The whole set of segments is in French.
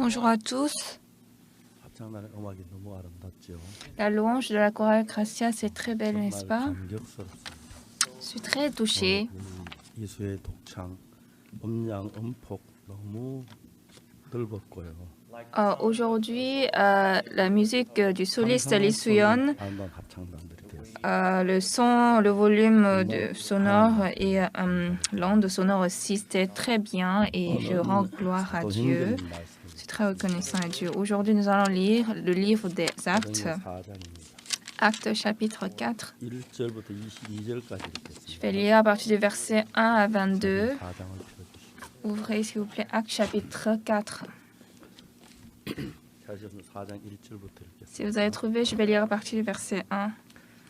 Bonjour à tous. La louange de la chorale Gracia, c'est très belle, n'est-ce pas? Je suis très touchée. Aujourd'hui, la musique du soliste Lee Soo-yeon, le volume sonore et l'onde sonore aussi, c'était très bien et je rends gloire à Dieu. Je suis très reconnaissant à Dieu. Aujourd'hui, nous allons lire le livre des Actes, Actes chapitre 4. Je vais lire à partir du verset 1 à 22. Ouvrez, s'il vous plaît, Actes chapitre 4. Si vous avez trouvé, je vais lire à partir du verset 1.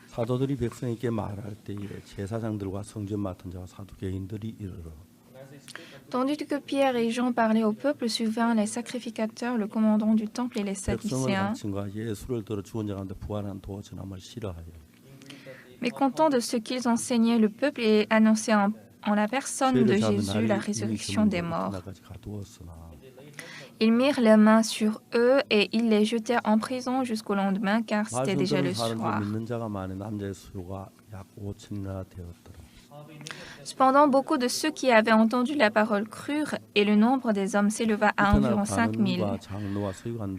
사도들이 백성에게 말할 때에 제사장들과 성전 맡은 자와 사두개인들이 이르러 Tandis que Pierre et Jean parlaient au peuple, suivant les sacrificateurs, le commandant du temple et les Sadducéens, mécontents de ce qu'ils enseignaient le peuple et annonçaient en la personne de Jésus la résurrection des morts. Ils mirent les mains sur eux et ils les jetèrent en prison jusqu'au lendemain, car c'était déjà le soir. Cependant, beaucoup de ceux qui avaient entendu la parole crurent, et le nombre des hommes s'éleva à environ 5000.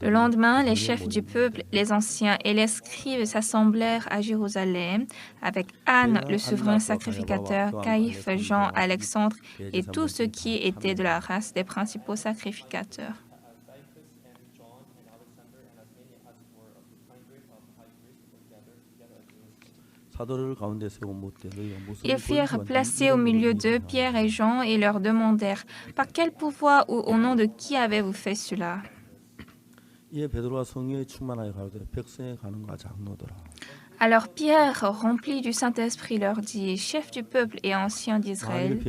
Le lendemain, les chefs du peuple, les anciens et les scribes s'assemblèrent à Jérusalem avec Anne, le souverain sacrificateur, Caïphe, Jean, Alexandre et tous ceux qui étaient de la race des principaux sacrificateurs. Ils firent placer au milieu d'eux Pierre et Jean et leur demandèrent « Par quel pouvoir ou au nom de qui avez-vous fait cela ?» Alors Pierre, rempli du Saint-Esprit, leur dit « Chef du peuple et ancien d'Israël,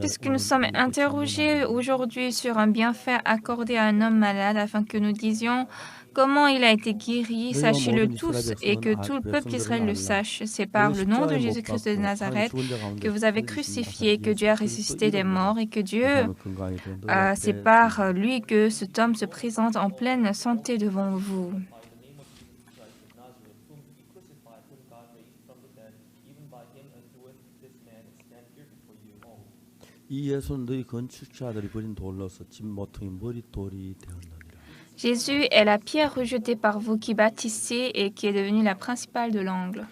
puisque nous sommes interrogés aujourd'hui sur un bienfait accordé à un homme malade afin que nous disions « Comment il a été guéri, sachez-le tous, et que tout le peuple d'Israël le sache. C'est par le nom de Jésus-Christ de Nazareth que vous avez crucifié, que Dieu a ressuscité des morts, et que c'est par lui que cet homme se présente en pleine santé devant vous. » Jésus est la pierre rejetée par vous qui bâtissez et qui est devenue la principale de l'angle.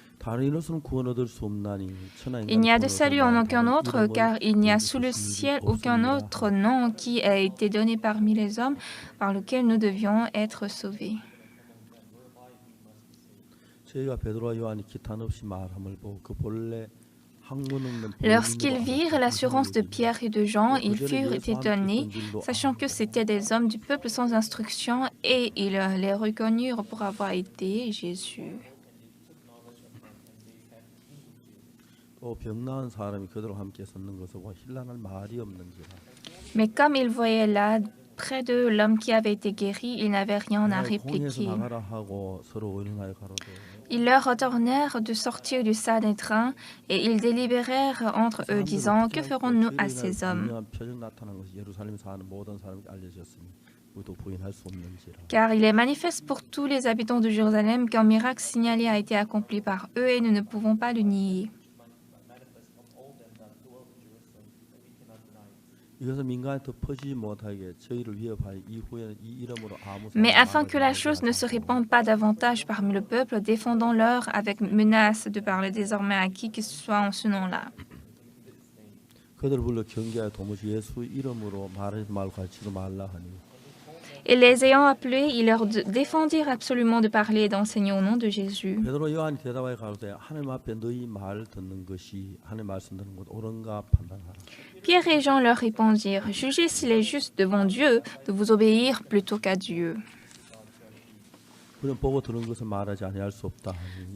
Il n'y a de salut en aucun autre, car il n'y a sous le ciel aucun autre nom qui a été donné parmi les hommes par lequel nous devions être sauvés. Lorsqu'ils virent l'assurance de Pierre et de Jean, ils furent étonnés, sachant que c'étaient des hommes du peuple sans instruction, et ils les reconnurent pour avoir été Jésus. Mais comme ils voyaient là, près de l'homme qui avait été guéri, ils n'avaient rien à répliquer. Ils leur ordonnèrent de sortir du Sanhédrin et ils délibérèrent entre eux, disant « Que ferons-nous à ces hommes ?» Car il est manifeste pour tous les habitants de Jérusalem qu'un miracle signalé a été accompli par eux et nous ne pouvons pas le nier. Mais afin que la chose ne se répande pas davantage parmi le peuple, défendons-leur avec menace de parler désormais à qui que ce soit en ce nom-là. Et les ayant appelés, ils leur défendirent absolument de parler et d'enseigner au nom de Jésus. Pierre et Jean leur répondirent, « Jugez s'il est juste devant Dieu de vous obéir plutôt qu'à Dieu.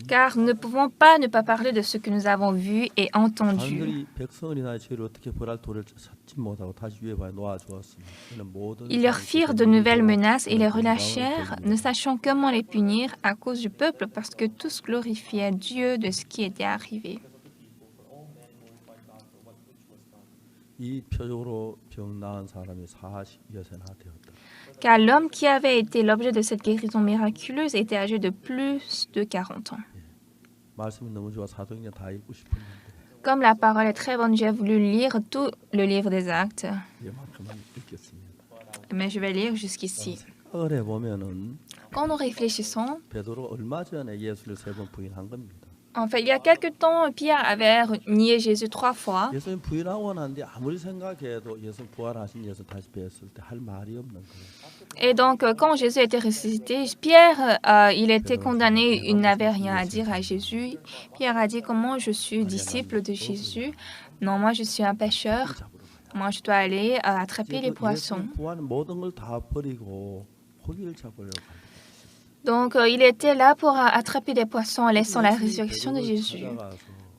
Car nous ne pouvons pas ne pas parler de ce que nous avons vu et entendu. » Ils leur firent de nouvelles menaces et les relâchèrent, ne sachant comment les punir à cause du peuple, parce que tous glorifiaient Dieu de ce qui était arrivé. 이 표적으로 병 나은 사람이 40여세나 되었다. car l'homme qui avait été l'objet de cette guérison miraculeuse était âgé de plus de 40 ans. 말씀이 너무 좋아 사도행전 다 읽고 싶었는데 Comme la parole est très bonne, j'ai voulu lire tout le livre des Actes, 이만큼만 읽겠습니다. mais je vais lire jusqu'ici. 생각을 해보면은 Quand nous réfléchissons, 베드로 얼마 전에 예수를 3번 부인한 겁니다. en fait, il y a quelque temps, Pierre avait nié Jésus 3 fois. 예수님 부인하고 난뒤 아무리 생각해도 예수 부활하신 예수 다시 뵀을 때 할 말이 없는 거예요. Et donc, quand Jésus était ressuscité, Pierre, il était condamné, il n'avait rien à dire à Jésus. Pierre a dit, comment je suis disciple de Jésus? Non, moi je suis un pêcheur. Moi je dois aller attraper les poissons. 부활은 모든 걸 다 버리고 고기를 잡으려고 합니다. Donc, il était là pour attraper des poissons en laissant la résurrection de Jésus.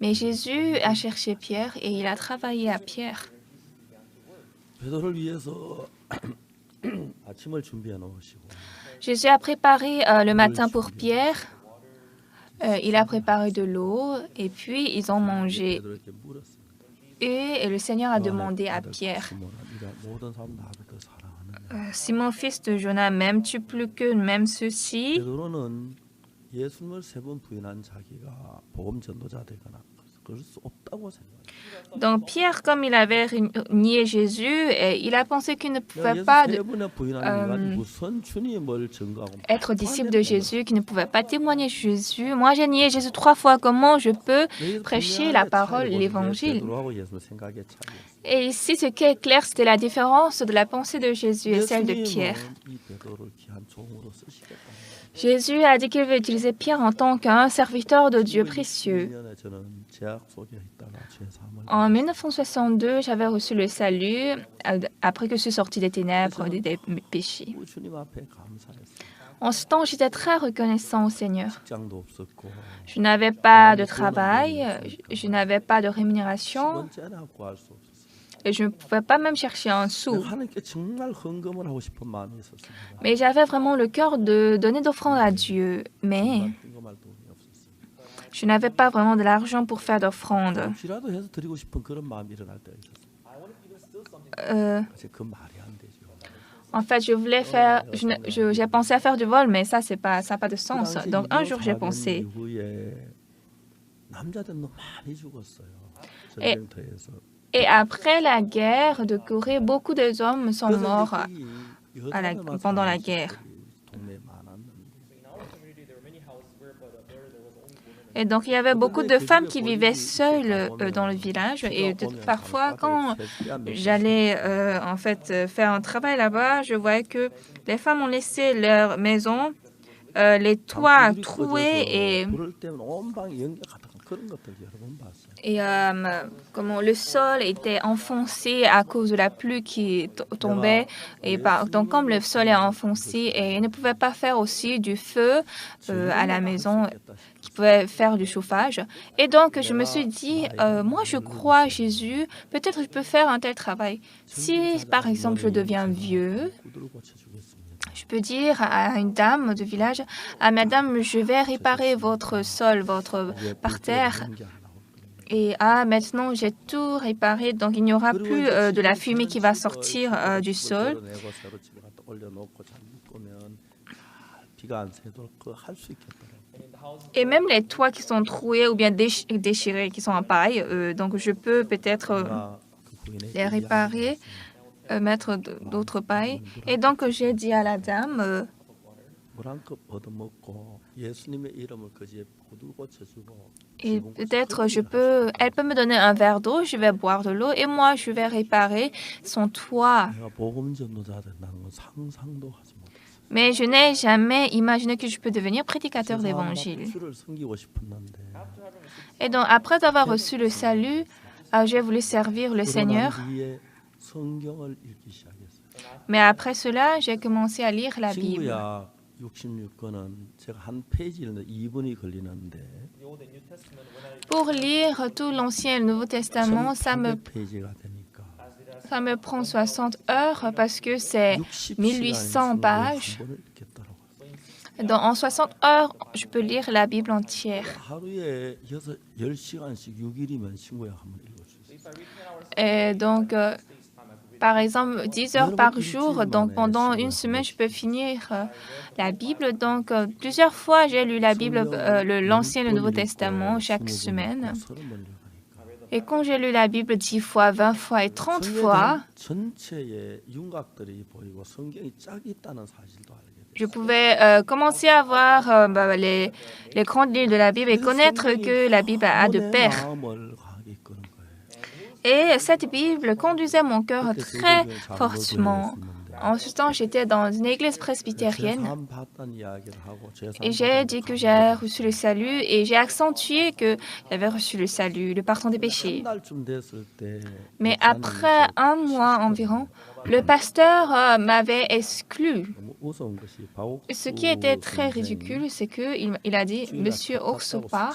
Mais Jésus a cherché Pierre et il a travaillé à Pierre. 베드로를 위해서 아침을 준비해 놓으시고 Jésus a préparé le matin pour Pierre. Il a préparé de l'eau et puis ils ont mangé. 베드로에게 물었습니다. Et le Seigneur a demandé à Pierre, 모든 사람 나보다 더 사랑하느냐. Simon, fils de Jonas, m'aimes-tu plus que même ceux-ci? 베드로는 예수님을 3번 부인한 자기가 복음 전도자 되거나 그럴 수 없다고 생각해요. Donc Pierre, comme il avait nié Jésus, il a pensé qu'il ne pouvait pas être disciple de Jésus, qu'il ne pouvait pas témoigner Jésus. Moi, j'ai nié Jésus 3 fois. Comment je peux prêcher la parole, l'évangile? Et ici, ce qui est clair, c'était la différence de la pensée de Jésus et celle de Pierre. Jésus a dit qu'il veut utiliser Pierre en tant qu'un serviteur de Dieu précieux. En 1962, j'avais reçu le salut après que je suis sortie des ténèbres et des péchés. En ce temps, j'étais très reconnaissant au Seigneur. Je n'avais pas de travail, je n'avais pas de rémunération. Et je ne pouvais pas même chercher un sou. Mais j'avais vraiment le cœur de donner d'offrandes à Dieu. Mais je n'avais pas vraiment de l'argent pour faire d'offrandes. En fait, je voulais faire, j'ai pensé à faire du vol, mais ça n'a pas de sens. Donc un jour, j'ai pensé. Et après la guerre de Corée, beaucoup d'hommes sont morts pendant la guerre. Et donc, il y avait beaucoup de femmes qui vivaient seules dans le village. Et parfois, quand j'allais en fait faire un travail là-bas, je voyais que les femmes ont laissé leur maison, les toits troués et comment le sol était enfoncé à cause de la pluie qui tombait. Et donc, comme le sol est enfoncé, et ils ne pouvaient pas faire aussi du feu à la maison, qui pouvait faire du chauffage. Et donc, je me suis dit, moi, je crois à Jésus, peut-être je peux faire un tel travail. Si, par exemple, je deviens vieux, je peux dire à une dame du village, « Ah, madame, je vais réparer votre sol, votre parterre. Et maintenant, j'ai tout réparé, donc il n'y aura plus de la fumée qui va sortir du sol. » Et même les toits qui sont troués ou bien déchirés, qui sont en paille, donc je peux peut-être les réparer, mettre d'autres pailles. Et donc j'ai dit à la dame, et peut-être elle peut me donner un verre d'eau, je vais boire de l'eau et moi je vais réparer son toit. Mais je n'ai jamais imaginé que je peux devenir prédicateur d'évangile. Et donc, après avoir reçu le salut, j'ai voulu servir le Seigneur. Mais après cela, j'ai commencé à lire la Bible. Pour lire tout l'Ancien et le Nouveau Testament, ça me prend 60 heures parce que c'est 1800 pages. Donc, en 60 heures, je peux lire la Bible entière. Et donc, par exemple, 10 heures par jour. Donc, pendant une semaine, je peux finir la Bible. Donc, plusieurs fois, j'ai lu la Bible, l'Ancien et le Nouveau Testament chaque semaine. Et quand j'ai lu la Bible 10 fois, 20 fois et 30 fois, je pouvais commencer à voir les grandes lignes de la Bible et connaître que la Bible a de pères. Et cette Bible conduisait mon cœur très fortement. En ce temps, j'étais dans une église presbytérienne et j'ai dit que j'ai reçu le salut et j'ai accentué que j'avais reçu le salut, le pardon des péchés. Mais après un mois environ, le pasteur m'avait exclu. Ce qui était très ridicule, c'est qu'il a dit « Monsieur Orsopa,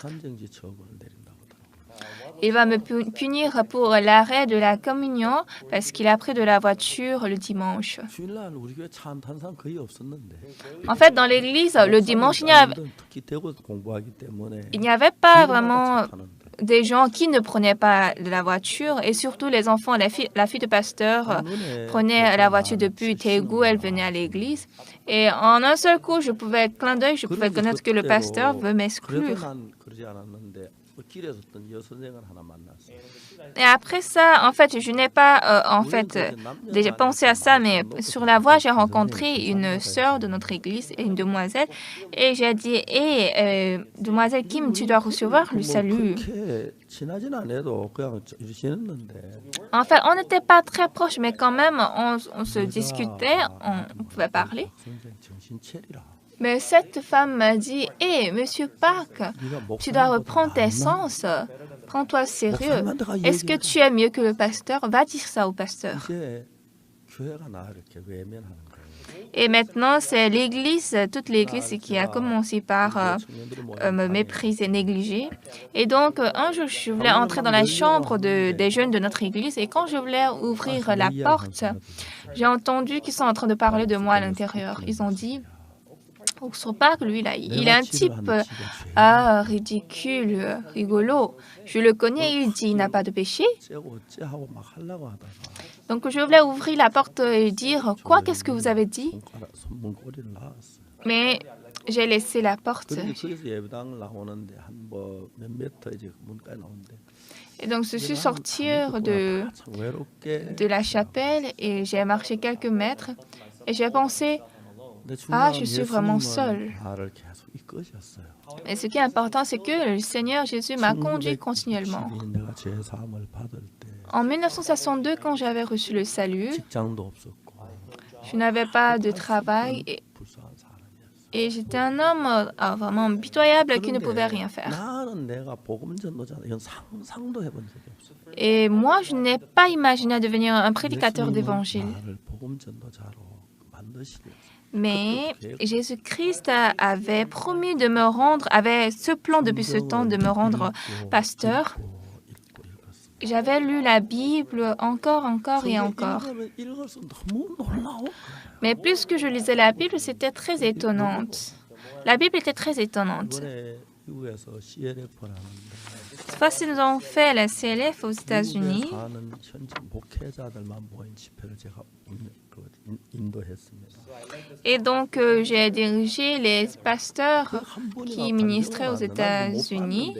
il va me punir pour l'arrêt de la communion parce qu'il a pris de la voiture le dimanche. » En fait, dans l'église, le dimanche, il n'y avait pas vraiment des gens qui ne prenaient pas de la voiture et surtout les enfants, la fille de pasteur prenait la voiture depuis Daegu, elle venait à l'église et en un seul coup, clin d'œil, je pouvais connaître que le pasteur veut m'exclure. Et après ça, en fait, je n'ai pas déjà pensé à ça, mais sur la voie, j'ai rencontré une sœur de notre église, une demoiselle, et j'ai dit, demoiselle Kim, tu dois recevoir le salut. En fait, on n'était pas très proches, mais quand même, on se discutait, on pouvait parler. Mais cette femme m'a dit, « Hé, Monsieur Park, tu dois reprendre tes sens. Prends-toi sérieux. Est-ce que tu es mieux que le pasteur? Va dire ça au pasteur. » Et maintenant, c'est l'église, toute l'église qui a commencé par me mépriser, négliger. Et donc, un jour, je voulais entrer dans la chambre des jeunes de notre église et quand je voulais ouvrir la porte, j'ai entendu qu'ils sont en train de parler de moi à l'intérieur. Ils ont dit, Orsopa, lui, là, il est un type ridicule, rigolo. Je le connais, il dit il n'a pas de péché. Donc, je voulais ouvrir la porte et dire « Quoi, qu'est-ce que vous avez dit ?» Mais j'ai laissé la porte. Et donc, je suis sortie de la chapelle et j'ai marché quelques mètres et j'ai pensé « Ah, je suis vraiment seule. » Et ce qui est important, c'est que le Seigneur Jésus m'a conduit continuellement. En 1962, quand j'avais reçu le salut, je n'avais pas de travail et j'étais un homme vraiment pitoyable qui ne pouvait rien faire. Et moi, je n'ai pas imaginé devenir un prédicateur d'évangile. Mais Jésus-Christ avait promis de me rendre, avait ce plan depuis ce temps de me rendre pasteur. J'avais lu la Bible encore et encore. Mais plus que je lisais la Bible, c'était très étonnante. La Bible était très étonnante. Cette fois-ci, nous avons fait la CLF aux États-Unis. Et donc, j'ai dirigé les pasteurs qui ministraient aux États-Unis.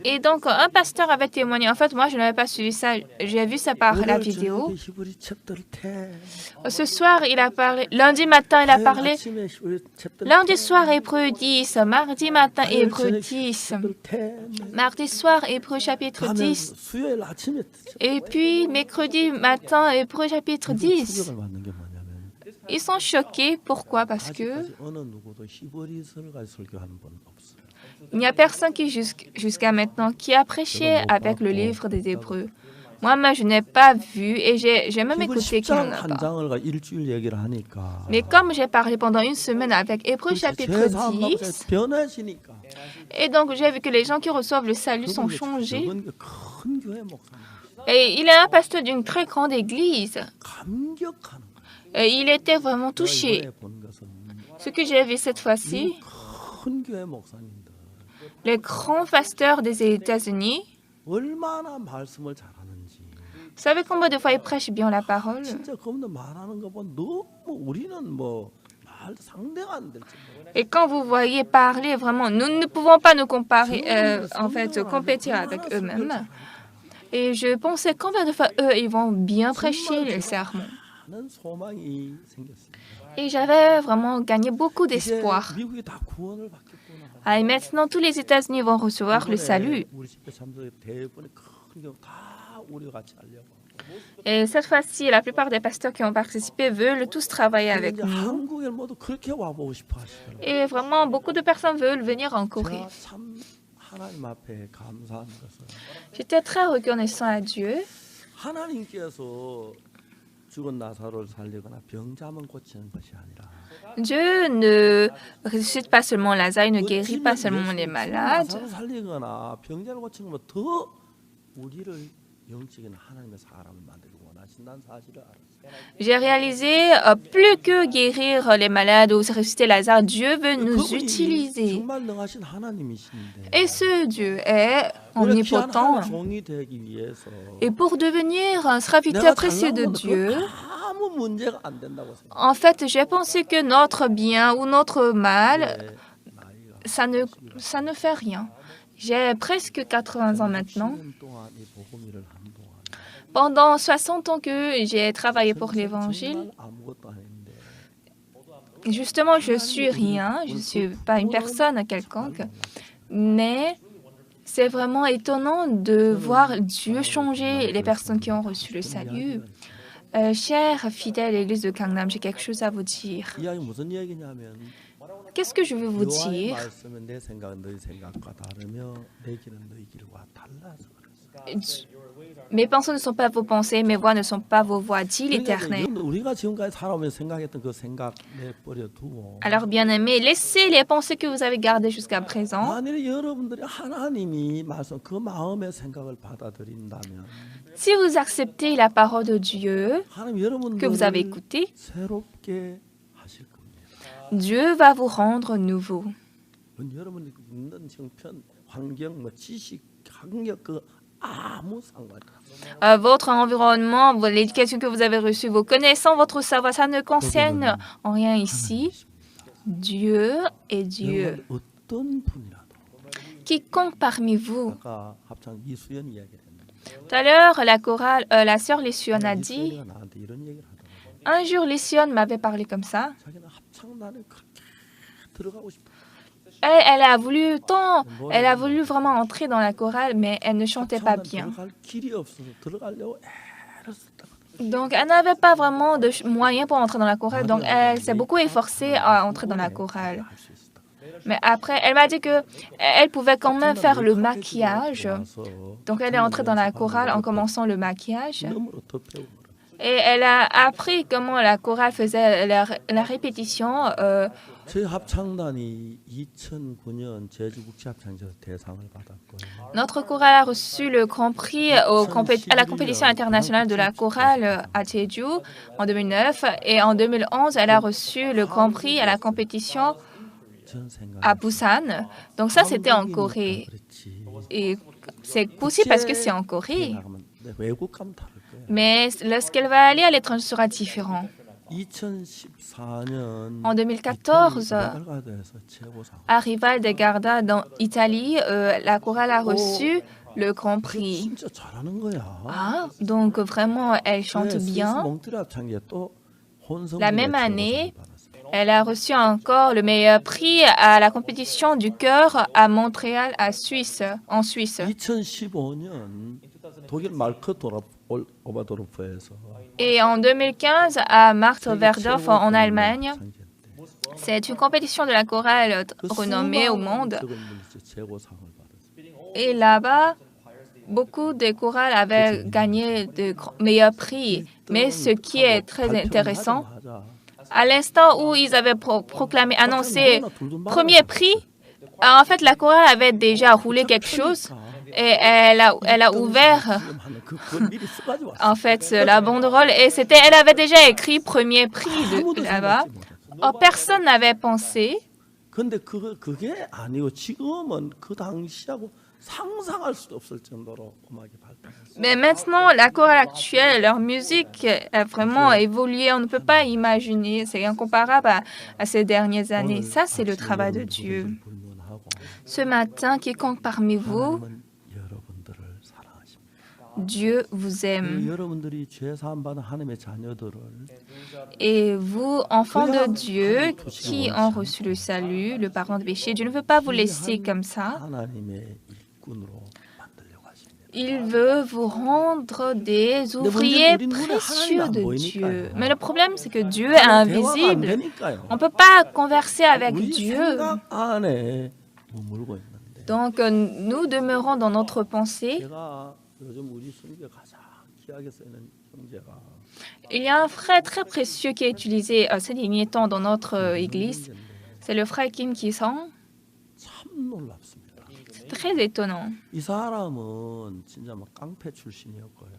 Et donc, un pasteur avait témoigné. En fait, moi, je n'avais pas suivi ça. J'ai vu ça par la vidéo. Ce soir, il a parlé. Lundi matin, il a parlé. Lundi soir, Hébreux 10. Mardi matin, Hébreux 10. Mardi soir, Hébreux chapitre 10. Et puis, mercredi matin, Hébreux chapitre 10. Ils sont choqués. Pourquoi? Parce que il n'y a personne qui, jusqu'à maintenant, qui a prêché avec le livre des Hébreux. Moi-même, je n'ai pas vu et j'ai même écouté qu'il n'y en a pas. Mais comme j'ai parlé pendant une semaine avec Hébreux chapitre 10, et donc j'ai vu que les gens qui reçoivent le salut sont changés. Et il est un pasteur d'une très grande église. Et il était vraiment touché. Ce que j'ai vu cette fois-ci, les grands pasteurs des États-Unis, 얼마나 말씀을 잘하는지. Vous savez combien de fois il prêche bien la parole? 진짜 그분들 말하는 거 보면 너무 우리는 뭐 말 상대가 안 될지. Et quand vous voyez parler, vraiment, nous ne pouvons pas nous comparer, en fait, compétir avec eux-mêmes. Et je pensais combien de fois eux, ils vont bien prêcher les sermons. 많은 소망이 생겼습니다. Et j'avais vraiment gagné beaucoup 이제 d'espoir. 미국이 다 구원을 받겠구나. Ah, et maintenant, tous les États-Unis vont recevoir le salut. 우리 집회 참석의 대부분의 큰 경우 다 우리와 같이 하려고. Et cette fois-ci, la plupart des pasteurs qui ont participé veulent tous travailler avec 이제 nous. 한국에 모두 그렇게 와보고 싶어 하시더라고요. Et vraiment, beaucoup de personnes veulent venir en Corée. 제가 참 하나님 앞에 감사한 것은 J'étais très reconnaissant à Dieu. 하나님께서 죽은 나사로를 살리거나 병자만 고치는 것이 아니라 Dieu ne ressuscite pas seulement Lazare, il ne guérit pas seulement les malades. 나사로 살리거나 병자를 고치는 것보다 더 우리를 영적인 하나님의 사람을 만들기 원하신다는 사실을 알았어요. J'ai réalisé, plus que guérir les malades ou ressusciter Lazare, Dieu veut nous 그분이 utiliser. 정말 능하신 하나님이신데 Et ce Dieu est 우리가 귀한 omnipotent. 하나님의 종이 되기 위해서 Et pour devenir un 내가 serviteur précieux de 잘난 것도 Dieu, 아무 문제가 안 된다고 생각해요. en fait, j'ai pensé que notre bien ou notre mal, 나이가 ça ne fait rien. J'ai presque 80 ans maintenant. 10년 동안 이 복음일을 한 동안 Pendant 60 ans que j'ai travaillé pour l'Évangile, 정말 아무것도 안 했는데 justement, je suis rien, je ne suis pas une personne quelconque, mais c'est vraiment étonnant de voir Dieu changer les personnes qui ont reçu le salut. Chère fidèle Église de Gangnam, j'ai quelque chose à vous dire. 이야기 무슨 이야기냐면 Qu'est-ce que je veux vous 여호와의 dire? 말씀은 내 생각은 너희 생각과 다르며 내 길은 너희 길과 달라서 그랬어. Mes pensées ne sont pas vos pensées, mes voix ne sont pas vos voix, dit l'Éternel. 그러니까 우리가 지금까지 살아오면서 생각했던 그 생각 내버려 두고 Alors, bien-aimés, laissez les pensées que vous avez gardées jusqu'à présent. 만일 여러분들이 하나님이 말씀 그 마음의 생각을 받아들인다면 Si vous acceptez la parole de Dieu 하나님 que vous avez 여러분들을 écoutée, 새롭게 하실 겁니다. Dieu va vous rendre nouveau. 여러분이 있는 형편, 환경, 뭐 지식, 학력 그 아무 상관이 없어요. Votre environnement, l'éducation que vous avez reçue, vos connaissances, votre savoir, ça ne concerne en rien ici. Dieu est Dieu. 여러분 어떤 분이라도 Quiconque parmi vous. 아까 합창 이수연 이야기를 했는데 Tout à l'heure, la chorale, la sœur Lission a dit, 이수연이가 나한테 이런 얘기를 하더라고요. un jour Lission m'avait parlé comme ça. 자기는 합창단에 그렇게 들어가고 싶어. Elle a voulu tant, elle a voulu vraiment entrer dans la chorale, mais elle ne chantait pas bien. 들어갈 길이 없어서 들어가려고 애를 썼다고. Donc, elle n'avait pas vraiment de moyens pour entrer dans la chorale, donc elle s'est beaucoup efforcée à entrer dans la chorale. 할수 있었다. Mais après, elle m'a dit que elle pouvait quand même faire le maquillage. Donc, elle est entrée dans la chorale en commençant le maquillage. 너무로 더 배우고. Et elle a appris comment la chorale faisait la répétition. 저희 합창단이 2009년 제주국제합창제에서 대상을 받았고요. Notre chorale a reçu le Grand Prix à la compétition internationale de la chorale à Jeju en 2009. Et en 2011, elle a reçu le Grand Prix à la compétition à Busan. Donc ça, c'était en Corée. Et c'est possible parce que c'est en Corée. 외국 가면 다를 거예요. Mais lorsqu'elle va aller à l'étranger, ce sera différent. 2014년 En 2014, à Rival de Garda, dans Italie, la chorale a reçu le Grand Prix. 진짜 잘하는 거야. Ah, donc vraiment, elle chante bien. La même année, elle a reçu encore le meilleur prix à la compétition du chœur à Montréal, en Suisse. 2015년 독일 마르크 오버도르프에서 Et en 2015, à Markt-Oberdorf, en Allemagne, c'est une compétition de la chorale renommée au monde. Et là-bas, beaucoup de chorales avaient gagné de meilleurs prix. Mais ce qui est très intéressant, à l'instant où ils avaient annoncé premier prix, en fait, la chorale avait déjà roulé quelque chose et elle a ouvert en fait la banderole et elle avait déjà écrit premier prix là-bas. Or, personne n'avait pensé. 근데 그게 아니고 지금은 그 당시하고 상상할 수도 없을 정도로 음악이 발달했어요. Mais maintenant, la chorale actuelle, leur musique a vraiment évolué. On ne peut pas imaginer. C'est incomparable à ces dernières années. Ça, c'est le travail de Dieu. Ce matin, quiconque parmi vous, 하나님은 여러분들을 사랑하십니다. Dieu vous aime. 여러분들이 죄 사함 받은 하나님의 자녀들을 Et vous, enfants de Dieu, qui ont reçu le salut, le pardon des péchés, Dieu ne veut pas vous laisser comme ça. 하나님의 일꾼으로 만들려고 하십니다. Il veut vous rendre des ouvriers précieux de Dieu. Mais le problème, c'est que Dieu est invisible. On ne peut pas converser avec 우리 Dieu. 생각 안에 머물고 있는데 Donc, nous demeurons dans notre pensée. 제가 요즘 우리 성경에 가장 귀하게 쓰이는 형제가 Il y a un frère très précieux qui est utilisé ces derniers temps dans notre église. C'est le frère Kim Ki-song. 참 놀랍습니다. C'est très étonnant. 이 사람은 진짜 막 깡패 출신이었고요.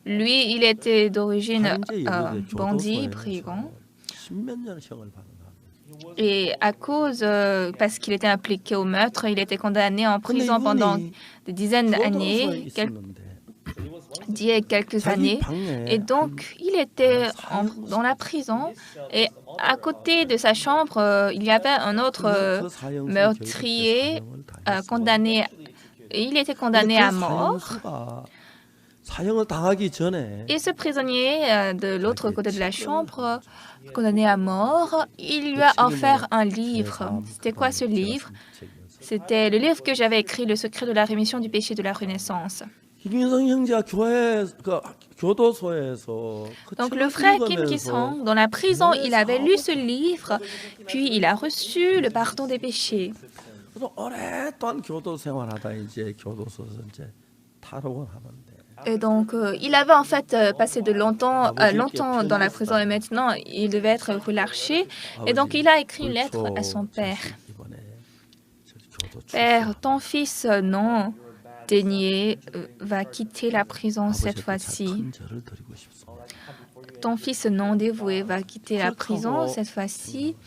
Lui, il était d'origine 현재 예배대 bandit, 교도소에서 brigand. 십몇 년 형을 받은 사람이에요. Et à cause, parce qu'il était impliqué au meurtre, il était condamné en prison pendant des dizaines d'années, quelques années. Et donc, il était dans la prison. Et à côté de sa chambre, il y avait un autre meurtrier condamné. Et il était condamné à mort. Et ce prisonnier de l'autre côté de la chambre, condamné à mort, il lui a offert un livre. C'était quoi ce livre? C'était le livre que j'avais écrit, Le secret de la rémission du péché de la Renaissance. Donc le frère Kim Ki-song, dans la prison, il avait lu ce livre, puis il a reçu le pardon des péchés. Et donc, il avait en fait passé longtemps dans la prison et maintenant, il devait être relâché. Et donc, il a écrit une lettre à son père. Père, ton fils non dénié va quitter la prison cette fois-ci. Ton fils non dévoué va quitter la prison cette fois-ci,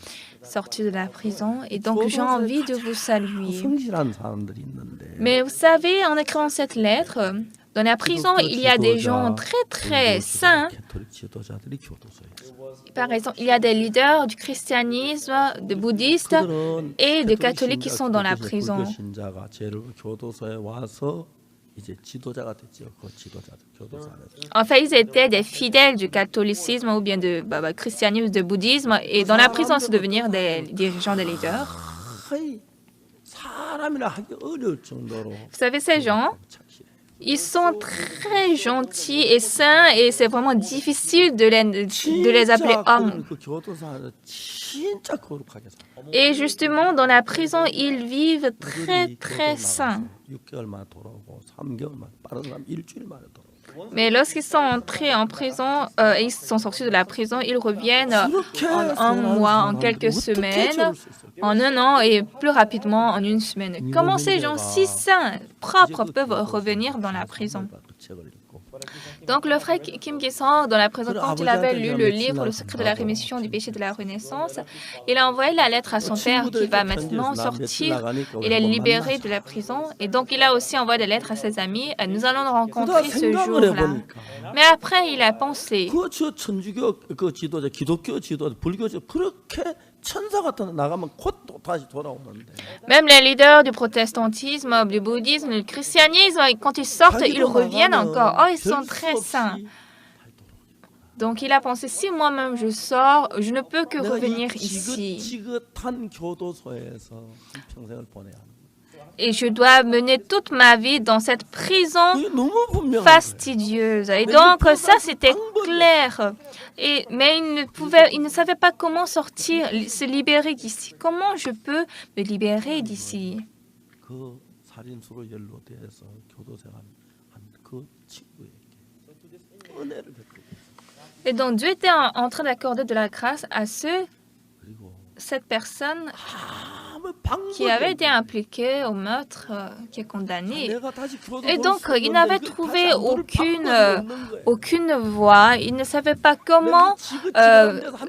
sortir de la prison. Et donc, j'ai envie de vous saluer. Mais vous savez, en écrivant cette lettre, dans la prison, il y a des gens très saints. Par exemple, il y a des leaders du christianisme, des bouddhistes et des catholiques qui sont dans la prison. En fait, ils étaient des fidèles du catholicisme ou bien du christianisme, du bouddhisme. Et dans la prison, c'est devenir des dirigeants, des leaders. Vous savez, ces gens, ils sont très gentils et saints et c'est vraiment difficile de les appeler hommes. Et justement, dans la prison, ils vivent très saints. Mais lorsqu'ils sont entrés en prison, ils sont sortis de la prison, ils reviennent en un mois, en quelques semaines, en un an et plus rapidement en une semaine. Comment ces gens si sains, propres, peuvent revenir dans la prison? Donc le frère Kim Ki-song, dans la prison, quand il avait lu le livre Le secret de la rémission du péché de la Renaissance, il a envoyé la lettre à son père qui va maintenant sortir. Il est libéré de la prison. Et donc il a aussi envoyé des lettres à ses amis. Nous allons nous rencontrer ce jour-là. Mais après, il a pensé. Même les leaders du protestantisme, du bouddhisme, du christianisme, quand ils sortent, ils reviennent encore. Oh, ils sont très saints. Donc il a pensé, si moi-même je sors, je ne peux que revenir ici. Et je dois mener toute ma vie dans cette prison fastidieuse. Et donc, ça, c'était clair. Mais il ne savait pas comment sortir, se libérer d'ici. Comment je peux me libérer d'ici? Et donc, Dieu était en train d'accorder de la grâce à cette personne. qui avait été impliqué au meurtre, qui est condamné. 내가 다시 교도 Et 볼 donc, 수 il 없는데 n'avait 그 다시 trouvé 안 돌을 방법이 없는 거예요. aucune voie. Il ne savait pas comment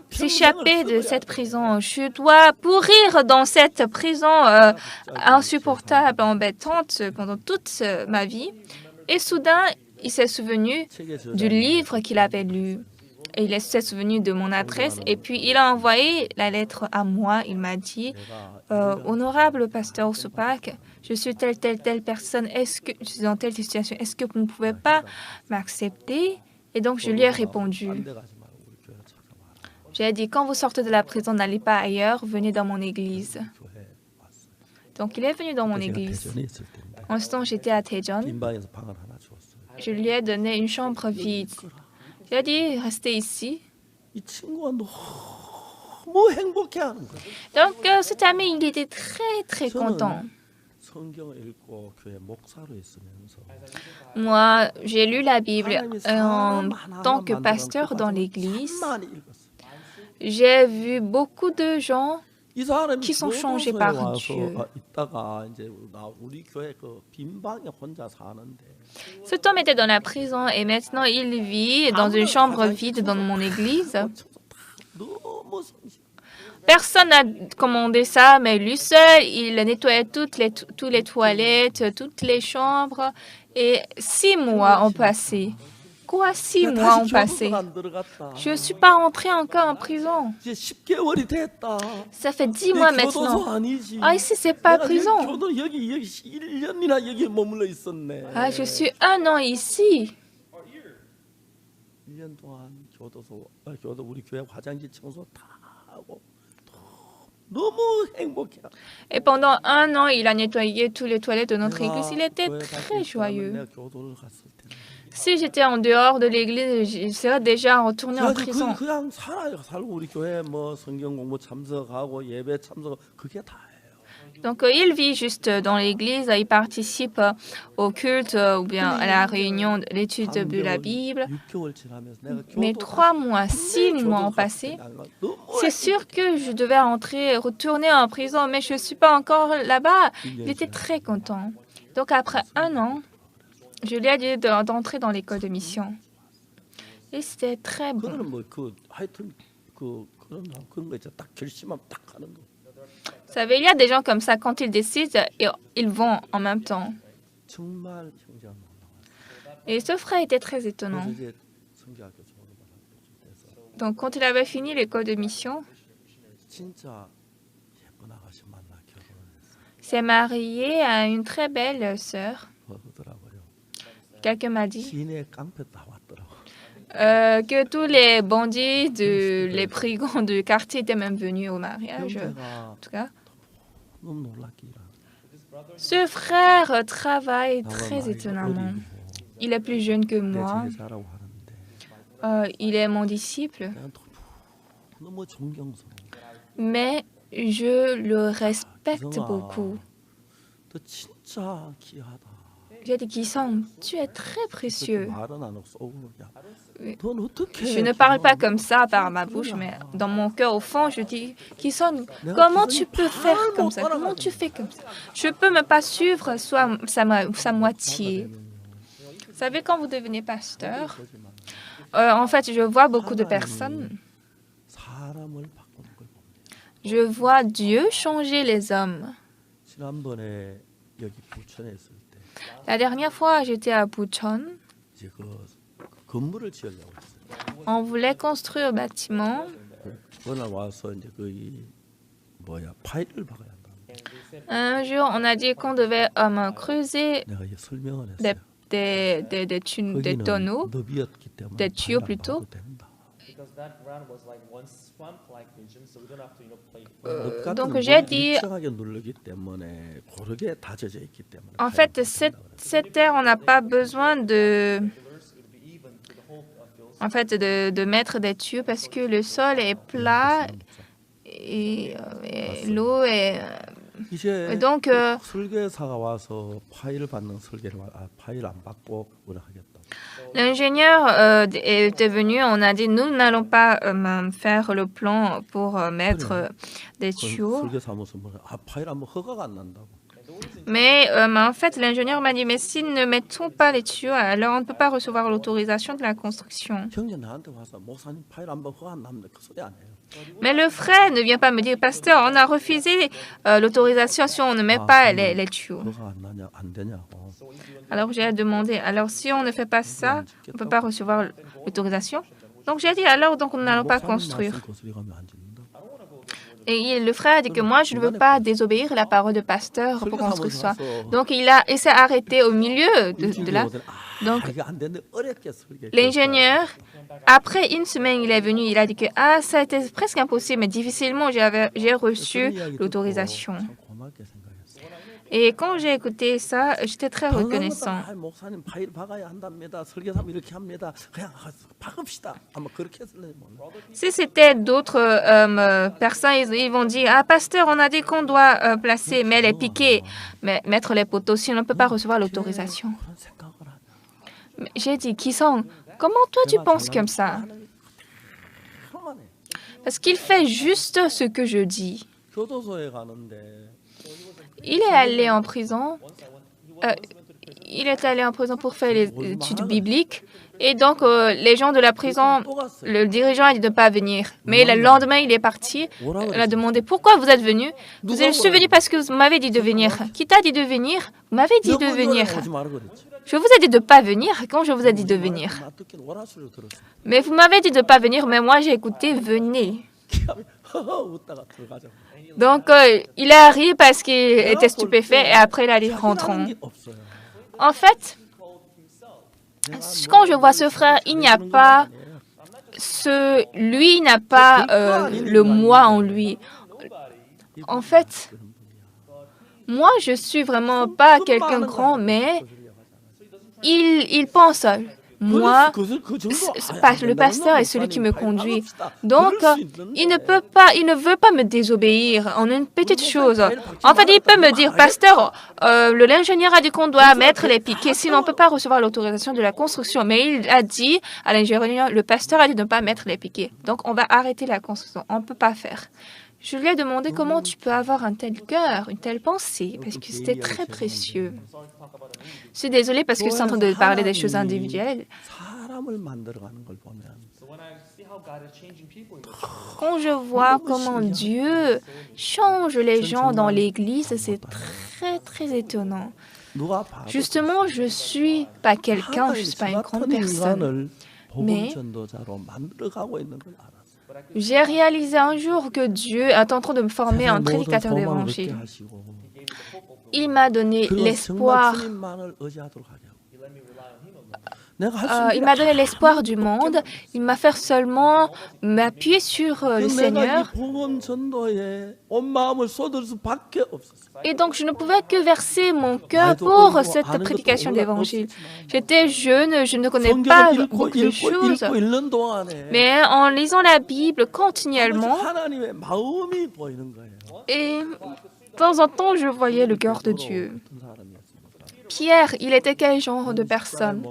s'échapper de cette prison. Je dois pourrir dans cette prison insupportable, embêtante pendant toute ma vie. Et soudain, il s'est souvenu du livre qu'il avait lu. Et il s'est souvenu de mon adresse. Et puis, il a envoyé la lettre à moi. Il m'a dit, honorable pasteur Supak, je suis telle personne. Je suis dans telle situation. Est-ce que vous ne pouvez pas m'accepter? Et donc, je lui ai répondu. J'ai dit, quand vous sortez de la prison, n'allez pas ailleurs, venez dans mon église. Donc, il est venu dans mon église. En ce temps, j'étais à Daejeon. Je lui ai donné une chambre vide. Il a dit, restez ici. Donc, cet ami, il était très content. Moi, j'ai lu la Bible en tant que pasteur dans l'église. J'ai vu beaucoup de gens qui sont changés par Dieu. Cet homme était dans la prison et maintenant il vit dans une chambre vide dans mon église. Personne n'a commandé ça, mais lui seul, il nettoyait toutes les toilettes, toutes les chambres. Et 6 mois ont passé. Quoi, 6 mois ont passé? Je ne suis pas rentrée encore en prison. Ça fait 10 mois maintenant. Ah, ici, c'est pas prison. Ah, je suis 1 an ici. Et pendant 1 an, il a nettoyé toutes les toilettes de notre église. Il était très joyeux. Si j'étais en dehors de l'église, je serais déjà retourné en prison. Donc, il vit juste dans l'église, il participe au culte ou bien à la réunion de l'étude de la Bible. Mais 3 mois, 6 mois ont passé. C'est sûr que je devais retourner en prison, mais je ne suis pas encore là-bas. Il était très content. Donc, après 1 an, je lui ai dit d'entrer dans l'école de mission. Et c'était très bon. Vous savez, il y a des gens comme ça, quand ils décident, ils vont en même temps. Et ce frère était très étonnant. Donc, quand il avait fini l'école de mission, il s'est marié à une très belle sœur. Quelqu'un m'a dit que tous les bandits, les brigands du quartier étaient même venus au mariage. En tout cas, ce frère travaille très étonnamment. Il est plus jeune que moi. Il est mon disciple. Mais je le respecte beaucoup. J'ai dit, Ki-sung, tu es très précieux. Je ne parle pas comme ça par ma bouche, mais dans mon cœur, au fond, je dis, Ki-sung, comment tu peux faire comme ça? Comment tu fais comme ça? Je ne peux même pas suivre sa moitié. Vous savez, quand vous devenez pasteur, en fait, je vois beaucoup de personnes. Je vois Dieu changer les hommes. La dernière fois, j'étais à Bucheon. On voulait construire un bâtiment. Un jour, on a dit qu'on devait creuser des tonneaux, des tuyaux plutôt. Donc j'ai dit, en fait, cette terre, on n'a pas besoin de mettre des tuyaux parce que le sol est plat et l'eau est... donc, L'ingénieur était venu, on a dit, nous n'allons pas faire le plan pour mettre des tuyaux. 설계사무소 파일 한번 허가가 안 난다고. Mais en fait, l'ingénieur m'a dit, mais si nous ne mettons pas les tuyaux, alors on ne peut pas recevoir l'autorisation de la construction. 형제 나한테 와서 목사님 파일 한번 허가 안 납니다. 그 소리 안 해요. Mais le frère ne vient pas me dire, pasteur, on a refusé l'autorisation si on ne met pas les tuyaux. 허가 안 나냐 안 되냐고. Alors j'ai demandé, alors si on ne fait pas ça, on ne peut pas recevoir l'autorisation. Donc j'ai dit, alors donc nous n'allons pas construire. Et le frère a dit que moi, je ne veux pas désobéir la parole de pasteur pour construire ça. Donc il s'est arrêté au milieu de là. Donc l'ingénieur, après une semaine, il est venu, il a dit que ça a été presque impossible, mais difficilement j'ai reçu l'autorisation. Et quand j'ai écouté ça, j'étais très reconnaissant. Si c'était d'autres personnes, ils vont dire, pasteur, on a dit qu'on doit placer, mais les piquets, mettre les poteaux, si on ne peut pas recevoir l'autorisation. J'ai dit, Kisong, comment toi tu penses comme ça? Parce qu'il fait juste ce que je dis. Il est allé en prison. Il est allé en prison pour faire les études bibliques. Et donc, les gens de la prison, le dirigeant a dit de ne pas venir. Mais le lendemain, il est parti. Il a demandé, pourquoi vous êtes venu? Je suis venu parce que vous m'avez dit de venir. Qui t'a dit de venir? Vous m'avez dit de venir. Je vous ai dit de ne pas venir quand je vous ai dit de venir. Mais vous m'avez dit de ne pas venir, mais moi, j'ai écouté, venez. Donc, il a ri parce qu'il était stupéfait et après, il a dit rentrons. En fait, quand je vois ce frère, il n'y a pas lui n'a pas le moi en lui. En fait, moi, je suis vraiment pas quelqu'un de grand, mais il pense moi, le pasteur est celui qui me conduit. Donc, il ne veut pas me désobéir en une petite chose. En fait, il peut me dire, pasteur, l'ingénieur a dit qu'on doit mettre les piquets, sinon on ne peut pas recevoir l'autorisation de la construction. Mais il a dit à l'ingénieur, le pasteur a dit de ne pas mettre les piquets. Donc, on va arrêter la construction. On ne peut pas faire. Je lui ai demandé comment tu peux avoir un tel cœur, une telle pensée, parce que c'était très précieux. Je suis désolée parce que je suis en train de parler des choses individuelles. Quand je vois comment Dieu change les gens dans l'Église, c'est très, très étonnant. Justement, je ne suis pas quelqu'un, je ne suis pas une grande personne. Mais j'ai réalisé un jour que Dieu est en train de me former en prédicateur d'évangile. Il m'a donné l'espoir. Il m'a donné l'espoir du monde. Il m'a fait seulement m'appuyer sur le Seigneur. Et donc, je ne pouvais que verser mon cœur pour cette prédication d'évangile. J'étais jeune, je ne connais pas beaucoup de choses. Mais en lisant la Bible continuellement, et de temps en temps, je voyais le cœur de Dieu. Pierre, il était quel genre de personne?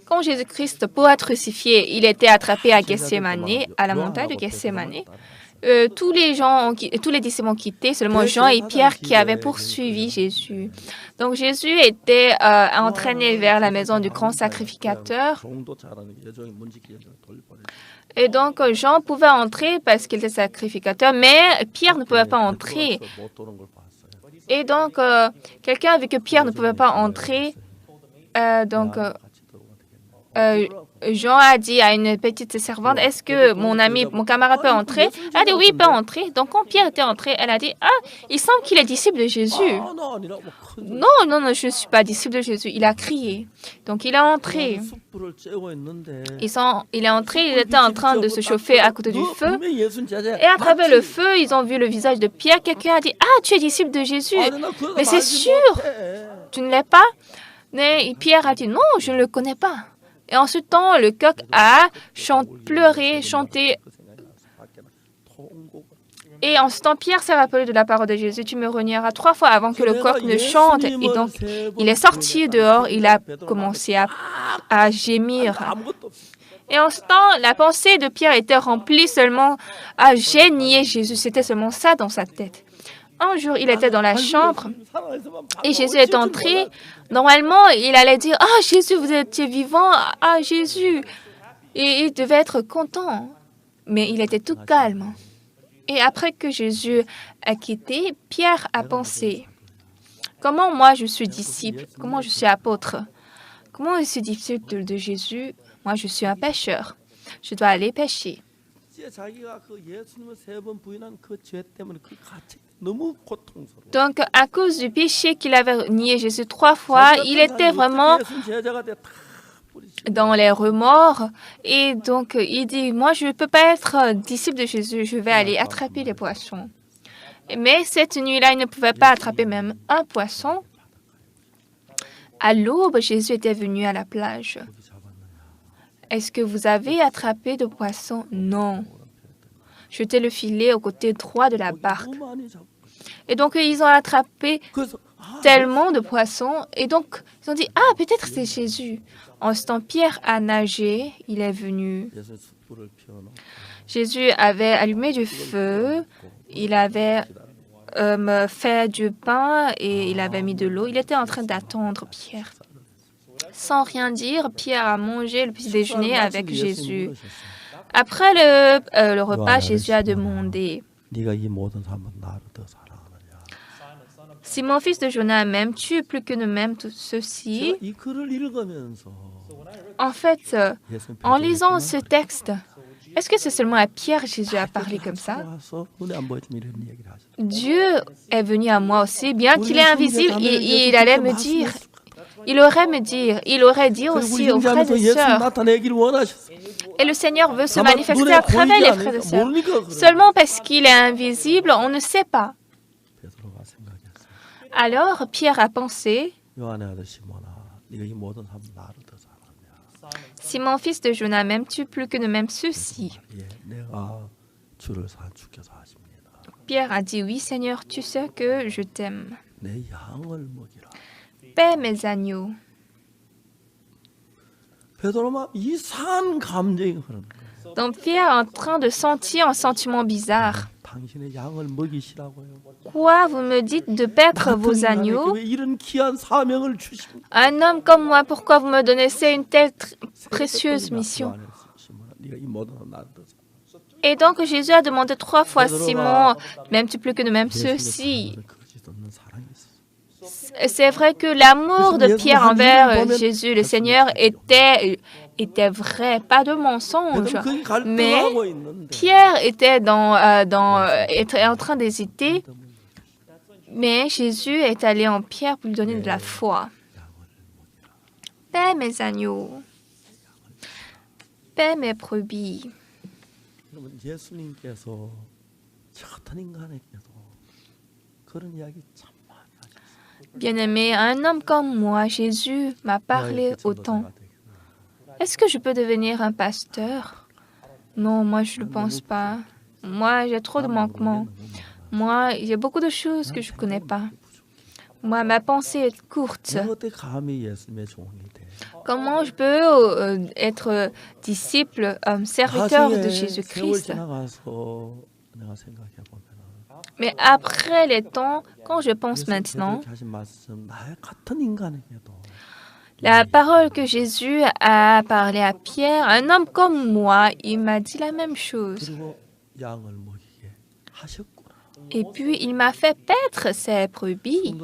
Quand Jésus-Christ, pour être crucifié, il était attrapé à Gethsémane, à la montagne de Gethsémane, tous les disciples ont quitté, seulement Jean et Pierre qui avaient poursuivi Jésus. Donc Jésus était entraîné vers la maison du grand sacrificateur. Et donc Jean pouvait entrer parce qu'il était sacrificateur, mais Pierre ne pouvait pas entrer. Et donc, quelqu'un a vu que Pierre ne pouvait pas entrer. Jean a dit à une petite servante, est-ce que mon camarade peut entrer? Elle a dit, oui, il peut entrer. Donc, quand Pierre était entré, elle a dit, il semble qu'il est disciple de Jésus. Non, je ne suis pas disciple de Jésus. Il a crié. Donc, il est entré. Il est entré, il était en train de se chauffer à côté du feu. Et à travers le feu, ils ont vu le visage de Pierre. Quelqu'un a dit, tu es disciple de Jésus. Mais c'est sûr, tu ne l'es pas. Mais Pierre a dit, non, je ne le connais pas. Et en ce temps, le coq a pleuré, chanté. Et en ce temps, Pierre s'est rappelé de la parole de Jésus. Tu me renieras 3 fois avant que le coq ne chante. Et donc, il est sorti dehors. Il a commencé à gémir. Et en ce temps, la pensée de Pierre était remplie seulement à j'ai nié Jésus. C'était seulement ça dans sa tête. Un jour, il était dans la chambre et Jésus est entré. Normalement, il allait dire « Ah, Jésus, vous étiez vivant. Ah, Jésus !» Et il devait être content. Mais il était tout calme. Et après que Jésus a quitté, Pierre a pensé « Comment moi je suis disciple? Comment je suis apôtre? Comment je suis disciple de Jésus? Moi, je suis un pêcheur. Je dois aller pêcher. » Donc, à cause du péché qu'il avait nié Jésus 3 fois, il était vraiment dans les remords. Et donc, il dit, moi, je ne peux pas être disciple de Jésus. Je vais aller attraper les poissons. Mais cette nuit-là, il ne pouvait pas attraper même un poisson. À l'aube, Jésus était venu à la plage. Est-ce que vous avez attrapé de poissons? Non. Jetez le filet au côté droit de la barque. Et donc, ils ont attrapé tellement de poissons. Et donc, ils ont dit, ah, peut-être c'est Jésus. En ce temps, Pierre a nagé. Il est venu. Jésus avait allumé du feu. Il avait fait du pain et il avait mis de l'eau. Il était en train d'attendre Pierre. Sans rien dire, Pierre a mangé le petit déjeuner avec Jésus. Après le repas, Jésus a demandé, « Simon, fils de Jonas, m'aimes-tu plus que ne m'aiment tous ceux-ci » En fait, en lisant ce texte, est-ce que c'est seulement à Pierre Jésus a parlé comme ça? Dieu est venu à moi aussi, bien qu'il est invisible, et il allait me dire, il aurait dit aussi aux frères et sœurs. Et le Seigneur veut se manifester à travers les frères et sœurs. Seulement parce qu'il est invisible, on ne sait pas. Alors, Pierre a pensé, Simon, fils de Jonas, m'aimes-tu plus que ne m'aiment ceux-ci? Pierre a dit, oui, Seigneur, tu sais que je t'aime. Paie mes agneaux. Donc Pierre est en train de sentir un sentiment bizarre. Quoi, vous me dites de paître vos agneaux? Un homme comme moi, pourquoi vous me donnez une telle précieuse mission? Et donc Jésus a demandé 3 fois, Simon, m'aimes-tu plus que de même ceux-ci? C'est vrai que l'amour de Pierre envers Jésus, le Seigneur, était vrai, pas de mensonge. Mais Pierre était était en train d'hésiter. Mais Jésus est allé en Pierre pour lui donner de la foi. Paie mes agneaux. Paie mes brebis. Bien-aimé, un homme comme moi, Jésus m'a parlé autant. Est-ce que je peux devenir un pasteur? Non, moi, je ne pense pas. Moi, j'ai trop de manquements. Moi, il y a beaucoup de choses que je ne connais pas. Moi, ma pensée est courte. Comment je peux être disciple, serviteur de Jésus-Christ? Mais après les temps, quand je pense maintenant, la parole que Jésus a parlé à Pierre, un homme comme moi, il m'a dit la même chose. Et puis, il m'a fait paître ses brebis.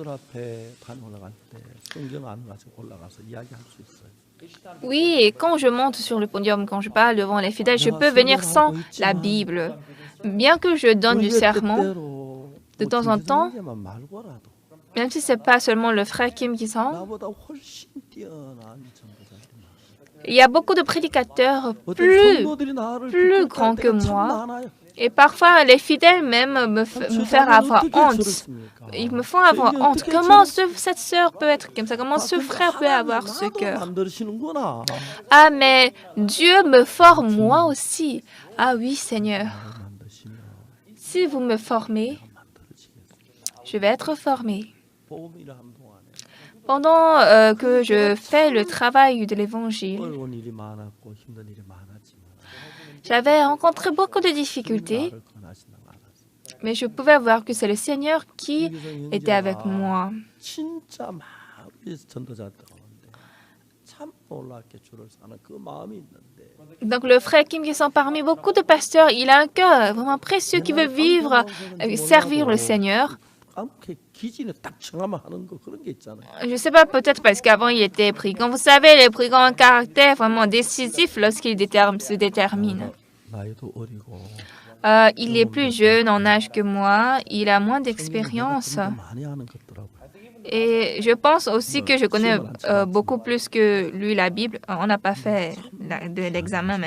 Oui, et quand je monte sur le podium, quand je parle devant les fidèles, je peux venir sans la Bible. Bien que je donne du sermon, de temps en temps, même si ce n'est pas seulement le frère Kim qui sent, il y a beaucoup de prédicateurs plus grands que moi. Et parfois, les fidèles même me font avoir honte. Ils me font avoir honte. Comment cette sœur peut être comme ça? Comment ce frère peut avoir ce cœur? Ah, mais Dieu me forme moi aussi. Ah oui, Seigneur. si vous me formez, je vais être formé. 복음 일하는 동안에 Pendant que je fais le travail de l'Évangile, 어려운 일이 많았고 힘든 일이 많았지만 j'avais rencontré beaucoup de difficultés, 나를 권하신다고 알았어. mais je pouvais voir que c'est le Seigneur qui était avec moi. 진짜 마음이 전도자였다고 하는데 참 놀랍게 주를 사는 그 마음이 있는데 Donc le frère Kim qui sont parmi beaucoup de pasteurs, il a un cœur vraiment précieux qui veut vivre, servir le Seigneur. 이렇게 기진에 딱 정하면 하는 거 그런 게 있잖아요. Je ne sais pas, peut-être parce qu'avant il était brigand. Vous savez, les brigands ont un caractère vraiment décisif lorsqu'ils se déterminent. 나이도 어리고 Il est plus jeune en âge que moi, il a moins d'expérience. 많이 하는 것더라고요. Et je pense aussi que je connais beaucoup plus que lui la Bible. On n'a pas fait de l'examen,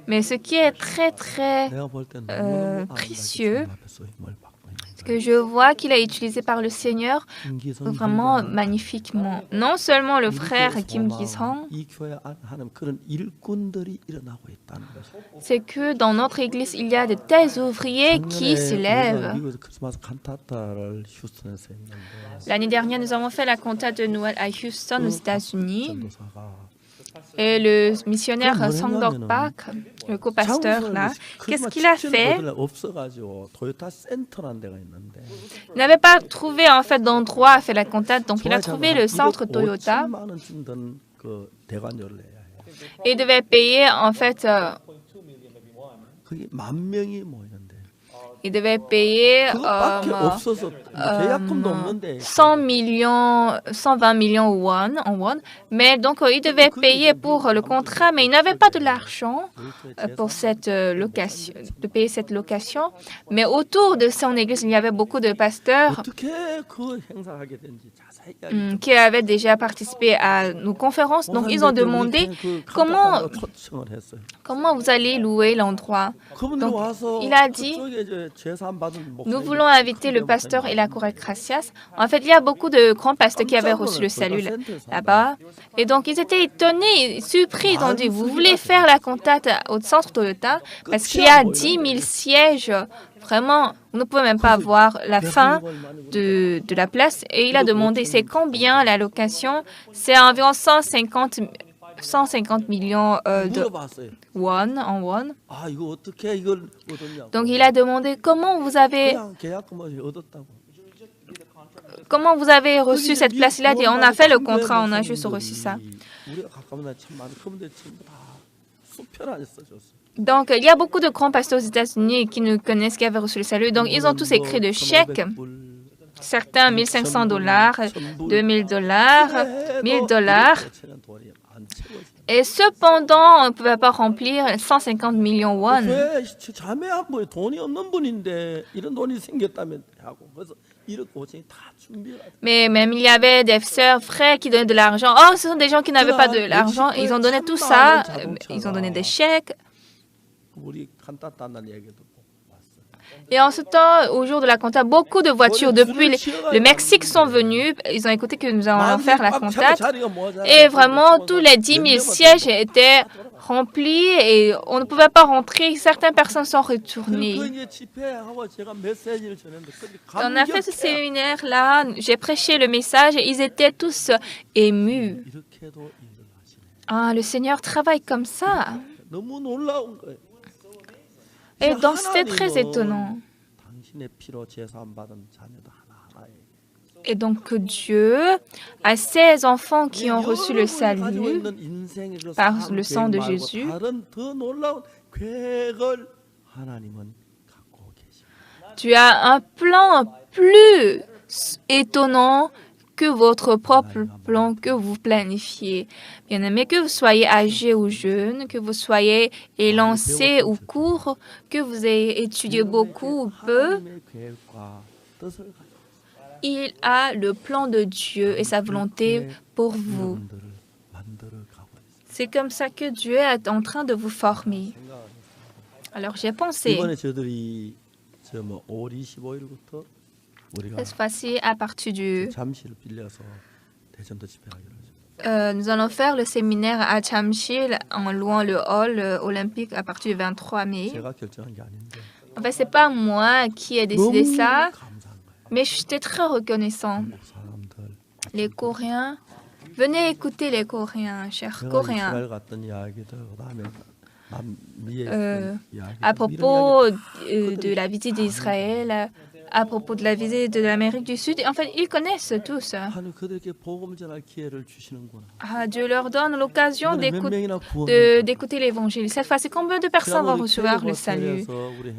mais ce qui est très, très 내가 볼 때는 너무너무 précieux, 앞에 서 힘을 받고 있는 que je vois qu'il a utilisé par le Seigneur 김기성 vraiment magnifiquement. Non seulement le frère Kim Ki-sung, 이 교회 안에 하는 그런 일꾼들이 일어나고 있다는 것이. c'est que dans notre église, il y a de tels ouvriers qui se lèvent. 미국에서 크리스마스 칸타타를 휴스턴에서 했는데 L'année dernière, nous avons fait la cantate de Noël à Houston, aux États-Unis. 전도사가 Et le missionnaire Sangdok Park, le co-pasteur là, qu'est-ce qu'il a fait? 없어가지고 토요타 센터라는 데가 있는데 Il n'avait pas trouvé en fait d'endroit à faire la cantate, donc il a trouvé le centre Toyota 5만 원쯤 든 그 대관료를 내야 해요. et il devait payer en fait, 그게 10,000명이 모이는데 il devait payer 그것밖에 없어서 계약금도 없는데 100 millions, 120 millions en won, mais donc il devait payer pour le contrat, mais il n'avait pas de l'argent pour cette location, de payer cette location. Mais autour de son église, il y avait beaucoup de pasteurs 어떻게 그 행사하게 된지 자세히 qui avaient déjà participé à nos conférences. Donc ils ont demandé comment vous allez louer l'endroit. Donc il a dit, nous voulons inviter le pasteur et la chorale Gracias. En fait, il y a beaucoup de grands pasteurs qui avaient reçu le salut là-bas. Et donc, ils étaient étonnés, surpris. Ils ont dit, vous voulez faire la cantate au centre Toyota parce qu'il y a 10 000 sièges. Vraiment, vous ne pouvez même pas voir la fin de la place. Et il a demandé, c'est combien la location? C'est environ 150 millions de won, en won. 아 이거 어떻게 이걸 얻었냐고. Donc, il a demandé, 그냥 계약금을 얻었다고. comment vous avez reçu cette place? Il a dit, on a fait le contrat, on a juste reçu ça. 우리가 가까운 날 참 많은 그분들 전부 다 수표 안에 써줬어. Donc, il y a beaucoup de grands pasteurs aux États-Unis qui nous connaissent, qui avaient reçu le salut. Donc, ils ont tous écrit de chèques. Certains, $1,500, $2,000, $1,000. Et cependant, on ne pouvait pas remplir 150 millions won. 왜 자매 한 분이 돈이 없는 분인데 이런 돈이 생겼다면 하고 그래서 이런 고생이 다 준비가 돼. Mais même il y avait des sœurs, frères qui donnaient de l'argent. Oh, ce sont des gens qui n'avaient pas de l'argent. Ils ont donné tout ça. Ils ont donné des chèques. 우리 칸타타 한다는 얘기도 왔어요. Et en ce temps, au jour de la cantate, beaucoup de voitures depuis le Mexique sont venues. Ils ont écouté que nous allons faire la cantate. Et vraiment, tous les 10 000 sièges étaient remplis et on ne pouvait pas rentrer. Certaines personnes sont retournées. On a fait ce séminaire-là, j'ai prêché le message et ils étaient tous émus. Ah, le Seigneur travaille comme ça. 너무 놀라운 거예요. Et donc, c'était très étonnant. 당신의 피로 제사함 받은 자녀도 하나하나에 Et donc, que Dieu a ces enfants qui ont reçu le salut par le sang de Jésus. 다른 더 놀라운 계획을 하나님은 갖고 계십니다. Tu as un plan plus étonnant que votre propre plan que vous planifiez. Bien-aimé, que vous soyez âgé ou jeune, que vous soyez élancé ou court, que vous ayez étudié beaucoup ou peu, 하나님의 계획과 뜻을 가지고 il a le plan de Dieu et sa volonté pour vous. 여러분들을 만들어 가고 있습니다. C'est comme ça que Dieu est en train de vous former. Alors j'ai pensé, 이번에 저들이 뭐 5월 25일부터 우리가 cette fois-ci, à partir du... 잠시를 빌려서 대전도 집회하기로 하죠. nous allons faire le séminaire à Chamshil en louant le hall olympique à partir du 23 mai. 제가 결정한 게 아닌데 En fait, ce n'est pas moi qui ai décidé 너무 ça, 감사한 거예요. mais j'étais très reconnaissant. 한국 사람들. Les Coréens, venez écouter les Coréens, chers 제가 Coréens. 이스라엘 갔던 이야기들 그다음에 남미에 Euh, 있던 이야기들 À 이런 propos 이야기 de la visite d'Israël, à propos de la visite de l'Amérique du Sud, en fait, ils connaissent tous. 하나님 그들에게 복음 전할 기회를 주시는구나. Ah, Dieu leur donne l'occasion 이번에 몇 명이나 d'écouter l'Évangile. Cette fois-ci, combien de personnes vont recevoir le salut?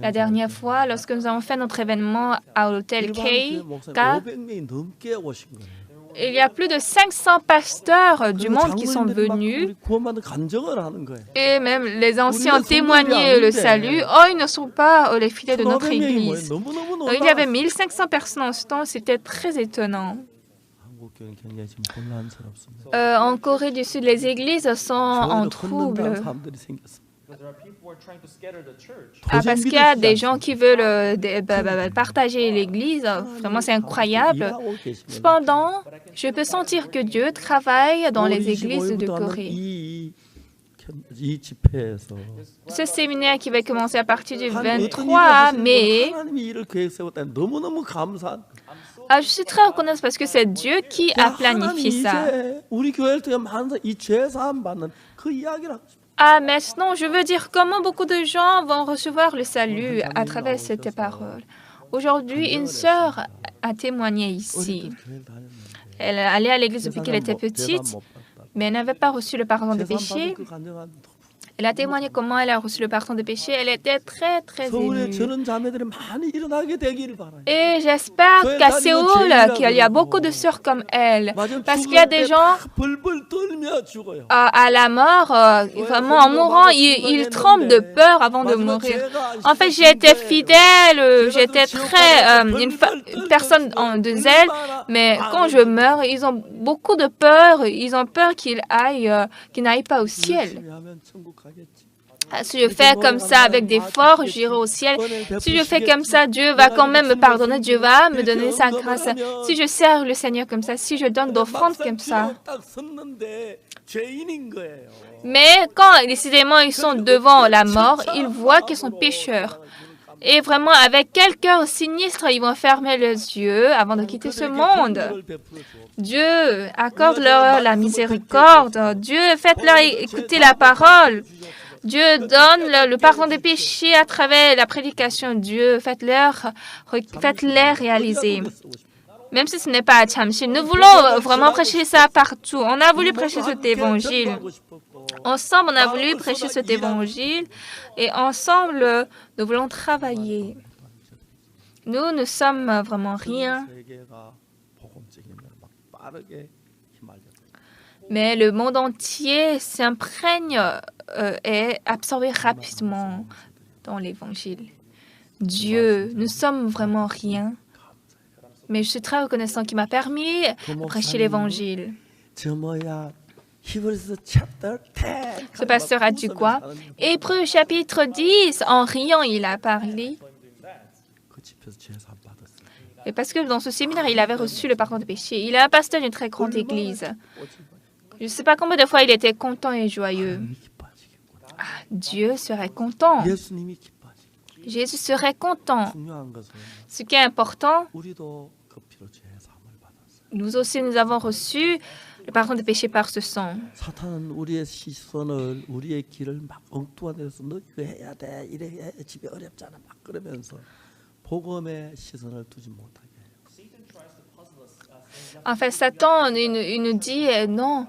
La dernière fois, lorsque nous avons fait notre événement à l'hôtel K, 500명이 넘게 오신 거예요. il y a plus de 500 pasteurs du monde qui sont venus. 우리 구원받은 간증을 하는 거예요. Et même les anciens témoignaient le salut. Oh, ils ne sont pas les fidèles de notre 1500명이 église. 너무너무 Il y avait 놀라웠어요. 1500 personnes en ce temps. C'était très étonnant. 한국 교회는 굉장히 지금 혼란스럽습니다. En Corée du Sud, les églises sont en 교회를 trouble. 흔든다는 사람들이 생겼습니다. Ah, parce qu'il y a des gens qui veulent partager l'église. Vraiment, c'est incroyable. Cependant, je peux sentir que Dieu travaille dans les églises de Corée. 이 집회에서 Ce séminaire qui va commencer à partir du 23 mai, 하나님이 일을 계획 세웠다니 너무너무 감사한. je suis très reconnaissante parce que c'est Dieu qui a planifié ça. 이제 우리 교회를 통해 많은 이 죄사함 받는 그 이야기를 하고 싶어요. Ah, maintenant, je veux dire comment beaucoup de gens vont recevoir le salut à travers cette parole. Aujourd'hui, une sœur a témoigné ici. Elle allait à l'église depuis qu'elle était petite, mais elle n'avait pas reçu le pardon des péchés. Elle a témoigné comment elle a reçu le pardon des péchés. Elle était très, très 서울에 émue. 저런 자매들이 많이 일어나게 되기를 바라요. Et j'espère qu'à Séoul, qu'il y a beaucoup de sœurs comme elle. Parce qu'il y a des gens 벌벌 떨며 죽어요. à la mort, vraiment en mourant, ils tremblent de peur avant de mourir. En fait, j'ai été fidèle, j'étais très une personne de zèle, mais quand je meurs, ils ont beaucoup de peur. Ils ont peur qu'ils n'aillent pas au ciel. 열심히 하면 천국 가겠지. Si je fais comme ça avec des forts, j'irai au ciel. Si je fais comme ça, Dieu va quand même me pardonner, Dieu va me donner sa grâce. Si je sers le Seigneur comme ça, si je donne d'offrandes comme ça. 딱 섰는데 죄인인 거예요. Mais quand décidément ils sont devant la mort, ils voient qu'ils sont pécheurs. Et vraiment, avec quel cœur sinistre, ils vont fermer les yeux avant de quitter ce monde. Dieu, accorde-leur la miséricorde. Dieu, faites-leur écouter la parole. Dieu donne le pardon des péchés à travers la prédication. Dieu, faites-les réaliser. Même si ce n'est pas à Chamshil, nous voulons vraiment prêcher ça partout. On a voulu prêcher cet évangile. Ensemble, on a voulu prêcher cet évangile et ensemble, nous voulons travailler. Nous ne sommes vraiment rien, mais le monde entier s'imprègne et absorbe rapidement dans l'évangile. Dieu, nous sommes vraiment rien, mais je suis très reconnaissant qu'il m'a permis de prêcher l'évangile. Ce pasteur a dit quoi? Hébreux chapitre 10, en riant, il a parlé. Et parce que dans ce séminaire, il avait reçu le pardon des péchés. Il est un pasteur d'une très grande église. Je ne sais pas combien de fois il était content et joyeux. Ah, Dieu serait content. Jésus serait content. Ce qui est important, nous aussi, nous avons reçu le pardon des péchés par ce sang. 사탄은 우리의 시선을 우리의 길을 막 엉뚱한 데서 너 이거 해야 돼 이래 집에 어렵잖아 막 그러면서 복음의 시선을 두지 못하게 해요. En fait, Satan, il nous dit non.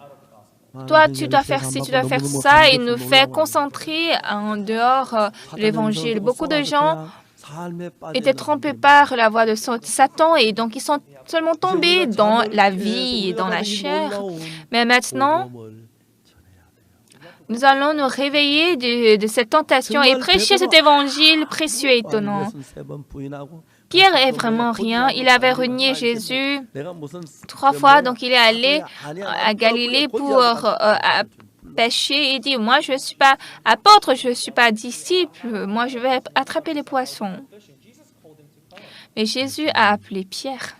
Toi, tu dois faire ci, tu dois faire ça. Il nous fait concentrer en dehors de l'évangile. Beaucoup de gens étaient trompés par la voix de Satan et donc ils sont seulement tombés dans la vie et dans la chair. Mais maintenant, nous allons nous réveiller de cette tentation et prêcher cet évangile précieux et étonnant. Pierre est vraiment rien. Il avait renié Jésus 3 fois, donc il est allé à Galilée pour pêcher et dit, moi je ne suis pas apôtre, je ne suis pas disciple, moi je vais attraper les poissons. Mais Jésus a appelé Pierre.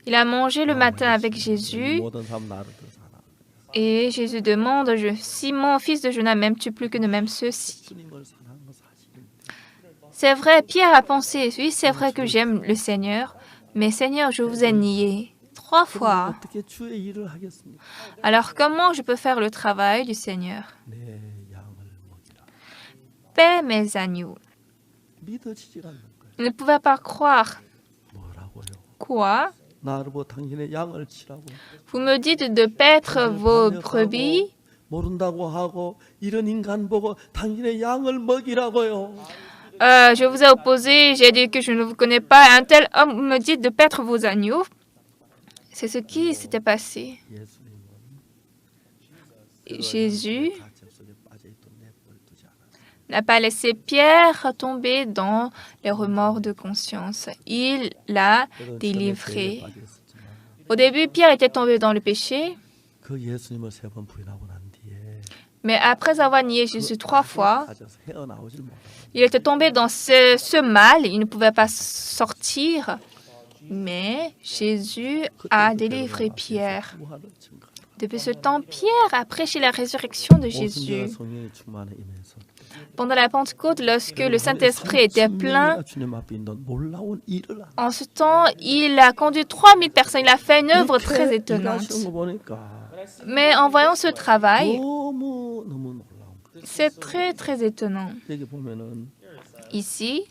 Il a mangé le matin avec Jésus et Jésus demande, Simon, fils de Jonas, m'aimes-tu plus que ne m'aiment ceux-ci? C'est vrai, Pierre a pensé, oui, c'est vrai que j'aime le Seigneur, mais Seigneur, je vous ai nié 3 그럼 fois. 어떻게 주의 일을 하겠습니까? Alors comment je peux faire le travail du Seigneur? 내 양을 먹이라. Paix mes agneaux. 믿어지지가 않는 거예요. Il ne pouvait pas croire. 뭐라고요? Quoi? 나를 보고 당신의 양을 치라고. Vous me dites de paître vos brebis? 모른다고 하고 이런 인간 보고 당신의 양을 먹이라고요. Je vous ai opposé, j'ai dit que je ne vous connais pas. Un tel homme me dit de paître vos agneaux. C'est ce qui s'était passé. 예수님은 Jésus 가책 속에 빠져있던 내버려 두지 않았어요. n'a pas laissé Pierre tomber dans les remords de conscience. Il l'a 때로는 처음에 죄에 délivré. 빠져있었지만 Au début, Pierre était tombé dans le péché, 그 예수님을 3번 부인하고 난 뒤에 mais après avoir nié Jésus 3 fois, 가져서 헤어나오질 못하고 il était tombé dans ce mal. Il ne pouvait pas sortir. Mais Jésus a délivré Pierre. 무한을 증거하라. Depuis ce temps, Pierre a prêché la résurrection de 오순절에 Jésus. 성령이 충만해 임해서 Pendant la Pentecôte, lorsque le Saint-Esprit était plein, 주님 앞에 있는 놀라운 일을 하는 en ce temps, il a conduit 3000 personnes. Il a fait une œuvre très 이렇게 étonnante. 일하시는 거 보니까 Mais en voyant ce travail, 너무 놀라운 거예요. c'est très, très étonnant. 여기 보면은 Ici,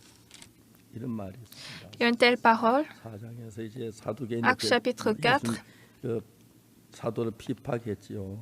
이런 말이 있습니다. il y a une telle parole. 4장에서 이제 사두개인 Actes chapitre 4. 그 사도를 피파했지요.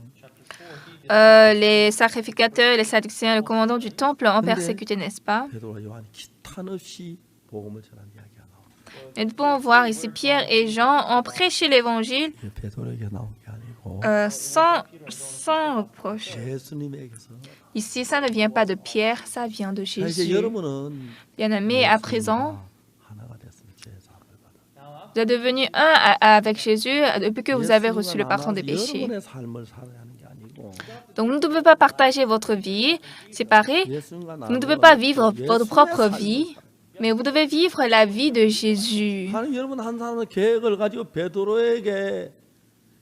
Les sacrificateurs, les sadducéens, le commandant du temple ont persécuté, n'est-ce pas? 베드로와 요한이 기탄 없이 복음을 전한 이야기가 나옵니다. Et nous pouvons voir ici Pierre et Jean ont prêché l'évangile 이게 베드로에게 나온 게 아니고 sans reproche. 예수님에게서. Ici, ça ne vient pas de Pierre, ça vient de 이제 Jésus. 여러분은 Bien-aimés, à présent, 하나가 됐으면 죄 사함을 받아. vous êtes devenus un avec Jésus depuis que vous avez reçu le pardon des péchés. 여러분의 삶을 살아야 하는 게 아니고 Donc, vous ne devez pas partager votre vie séparée. 예수님과 Vous ne 나누는 devez pas 거는 vivre votre 예수님의 propre 삶을 vie, mais vous devez vivre la vie de Jésus. 하나님 여러분 한 사람은 계획을 가지고 베드로에게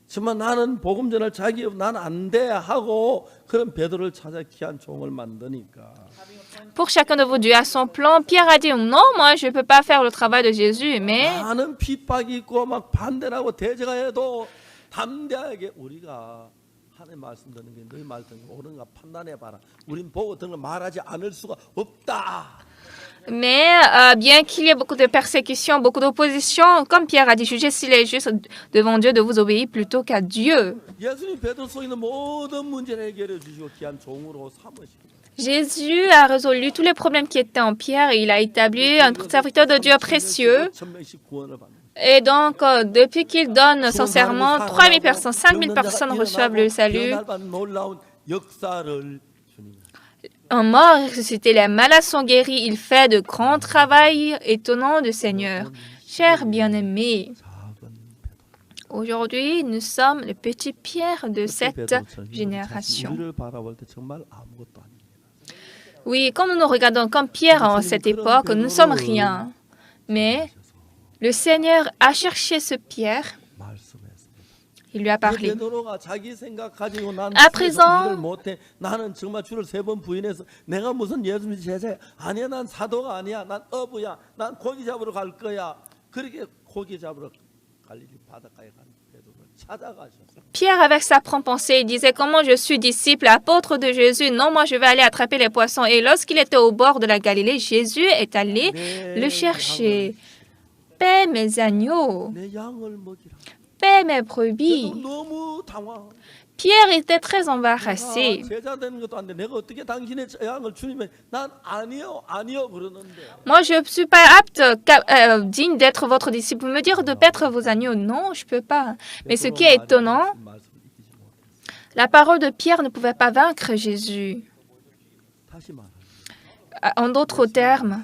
정말 나는 복음 전할 자기 나는 안 돼 하고 그런 베드로를 찾아 귀한 종을 만드니까 Pour chacun de vous, Dieu a son plan. Pierre a dit non, moi je ne peux pas faire le travail de Jésus, mais 많은 핍박이 있고 막 반대라고 대제가 해도 담대하게 우리가 하나님 말씀 듣는 게 너희 말 듣는 거 옳은가 판단해 봐라. 우린 보고 듣는 거 말하지 않을 수가 없다. bien qu'il y ait beaucoup de persécutions, beaucoup d'opposition, comme Pierre a dit, jugez s'il est juste devant Dieu de vous obéir plutôt qu'à Dieu. 예수님 베드로 속에 있는 모든 문제를 해결해 주시고 귀한 종으로 삼으시고 Jésus a résolu tous les problèmes qui étaient en Pierre et il a établi un serviteur de Dieu précieux. 1000명씩 구원을 받는. Et donc, depuis qu'il donne son serment, 3000 personnes, 5000 personnes reçoivent le salut. 놀라운 역사를 주님. Un mort ressuscité, les malades sont guéris. Il fait de grands travaux étonnants du Seigneur. Chers bien-aimés, 작은 aujourd'hui, nous sommes les petits pierres de cette 베드로처럼 génération. 우리를 바라볼 때 정말 아무것도 아닙니다. Oui, comme nous nous regardons comme Pierre en cette époque, nous ne sommes rien. Mais le Seigneur a cherché ce Pierre, 말씀했습니다. il lui a parlé. 베드로가 자기 생각 가지고 난 À présent, 일을 못해. 나는 정말 주를 3번 부인해서 내가 무슨 예수님 제자야. 아니야, 난 사도가 아니야. 난 어부야. 난 고기 잡으러 갈 거야. 그렇게 고기 잡으러 갈릴리 바닷가에 간 베드로를 찾아가셨어요. Pierre, avec sa propre pensée, il disait comment je suis disciple, apôtre de Jésus. Non, moi je vais aller attraper les poissons. Et lorsqu'il était au bord de la Galilée, Jésus est allé le chercher. Paix mes agneaux, 내 양을 먹이라. paix mes 베드로 brebis. 너무 당황. Pierre était très embarrassé. 제자 되는 것도 안 돼. 내가 어떻게 당신의 양을 주님에 난 아니요 그러는데. Moi, je ne suis pas apte, digne d'être votre disciple. Vous me dire de paître vos agneaux. Non, je ne peux pas. Mais ce qui est étonnant, la parole de Pierre ne pouvait pas vaincre Jésus. 다시 말하면 En d'autres termes,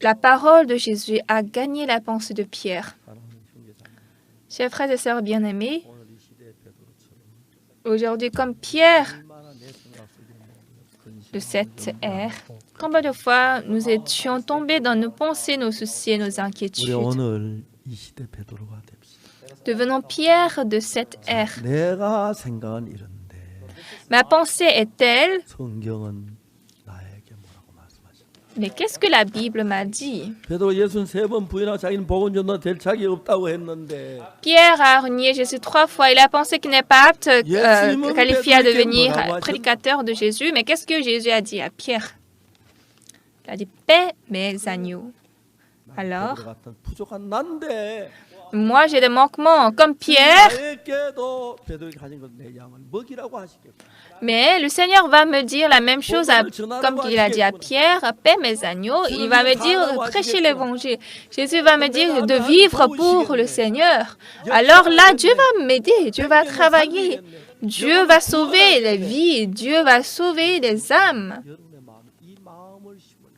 la parole de Jésus a gagné la pensée de Pierre. 사랑하는 형제자매, Chers frères et sœurs bien-aimés, 오늘 이 시대의 베드로처럼 aujourd'hui, comme Pierre 얼마나 내 생각 속에 근심, de cette ère, combien de fois nous étions tombés dans nos pensées, nos soucis et nos 우리 inquiétudes. 오늘 이 시대 베드로가 됩시다. Devenons Pierre de cette ère. 내가 생각은 이런데 Ma pensée est telle, 성경은 나에게 뭐라고 말씀하셨다. Mais qu'est-ce que la Bible m'a dit? 베드로 예수는 3번 부인하고 자기는 복음 전도 될 자격이 없다고 했는데 Pierre a renié Jésus 3 fois. Il a pensé qu'il n'est pas apte, qualifié à devenir prédicateur de Jésus. Mais qu'est-ce que Jésus a dit à Pierre? Il a dit, paie mes agneaux. Alors, 베드로 같은 부족한 난데 moi j'ai des manquements comme Pierre, 나에게도 베드로가 가진 것 내 양을 먹이라고 하시겠다. mais le Seigneur va me dire la même chose comme il a dit à Pierre, paie mes agneaux. Il va me dire, prêchez l'évangile. Jésus va me dire de vivre pour le Seigneur. Alors là, Dieu va m'aider, Dieu va travailler. Dieu va sauver les vies, Dieu va sauver les âmes. 여러분의 마음에 이 마음을 심으니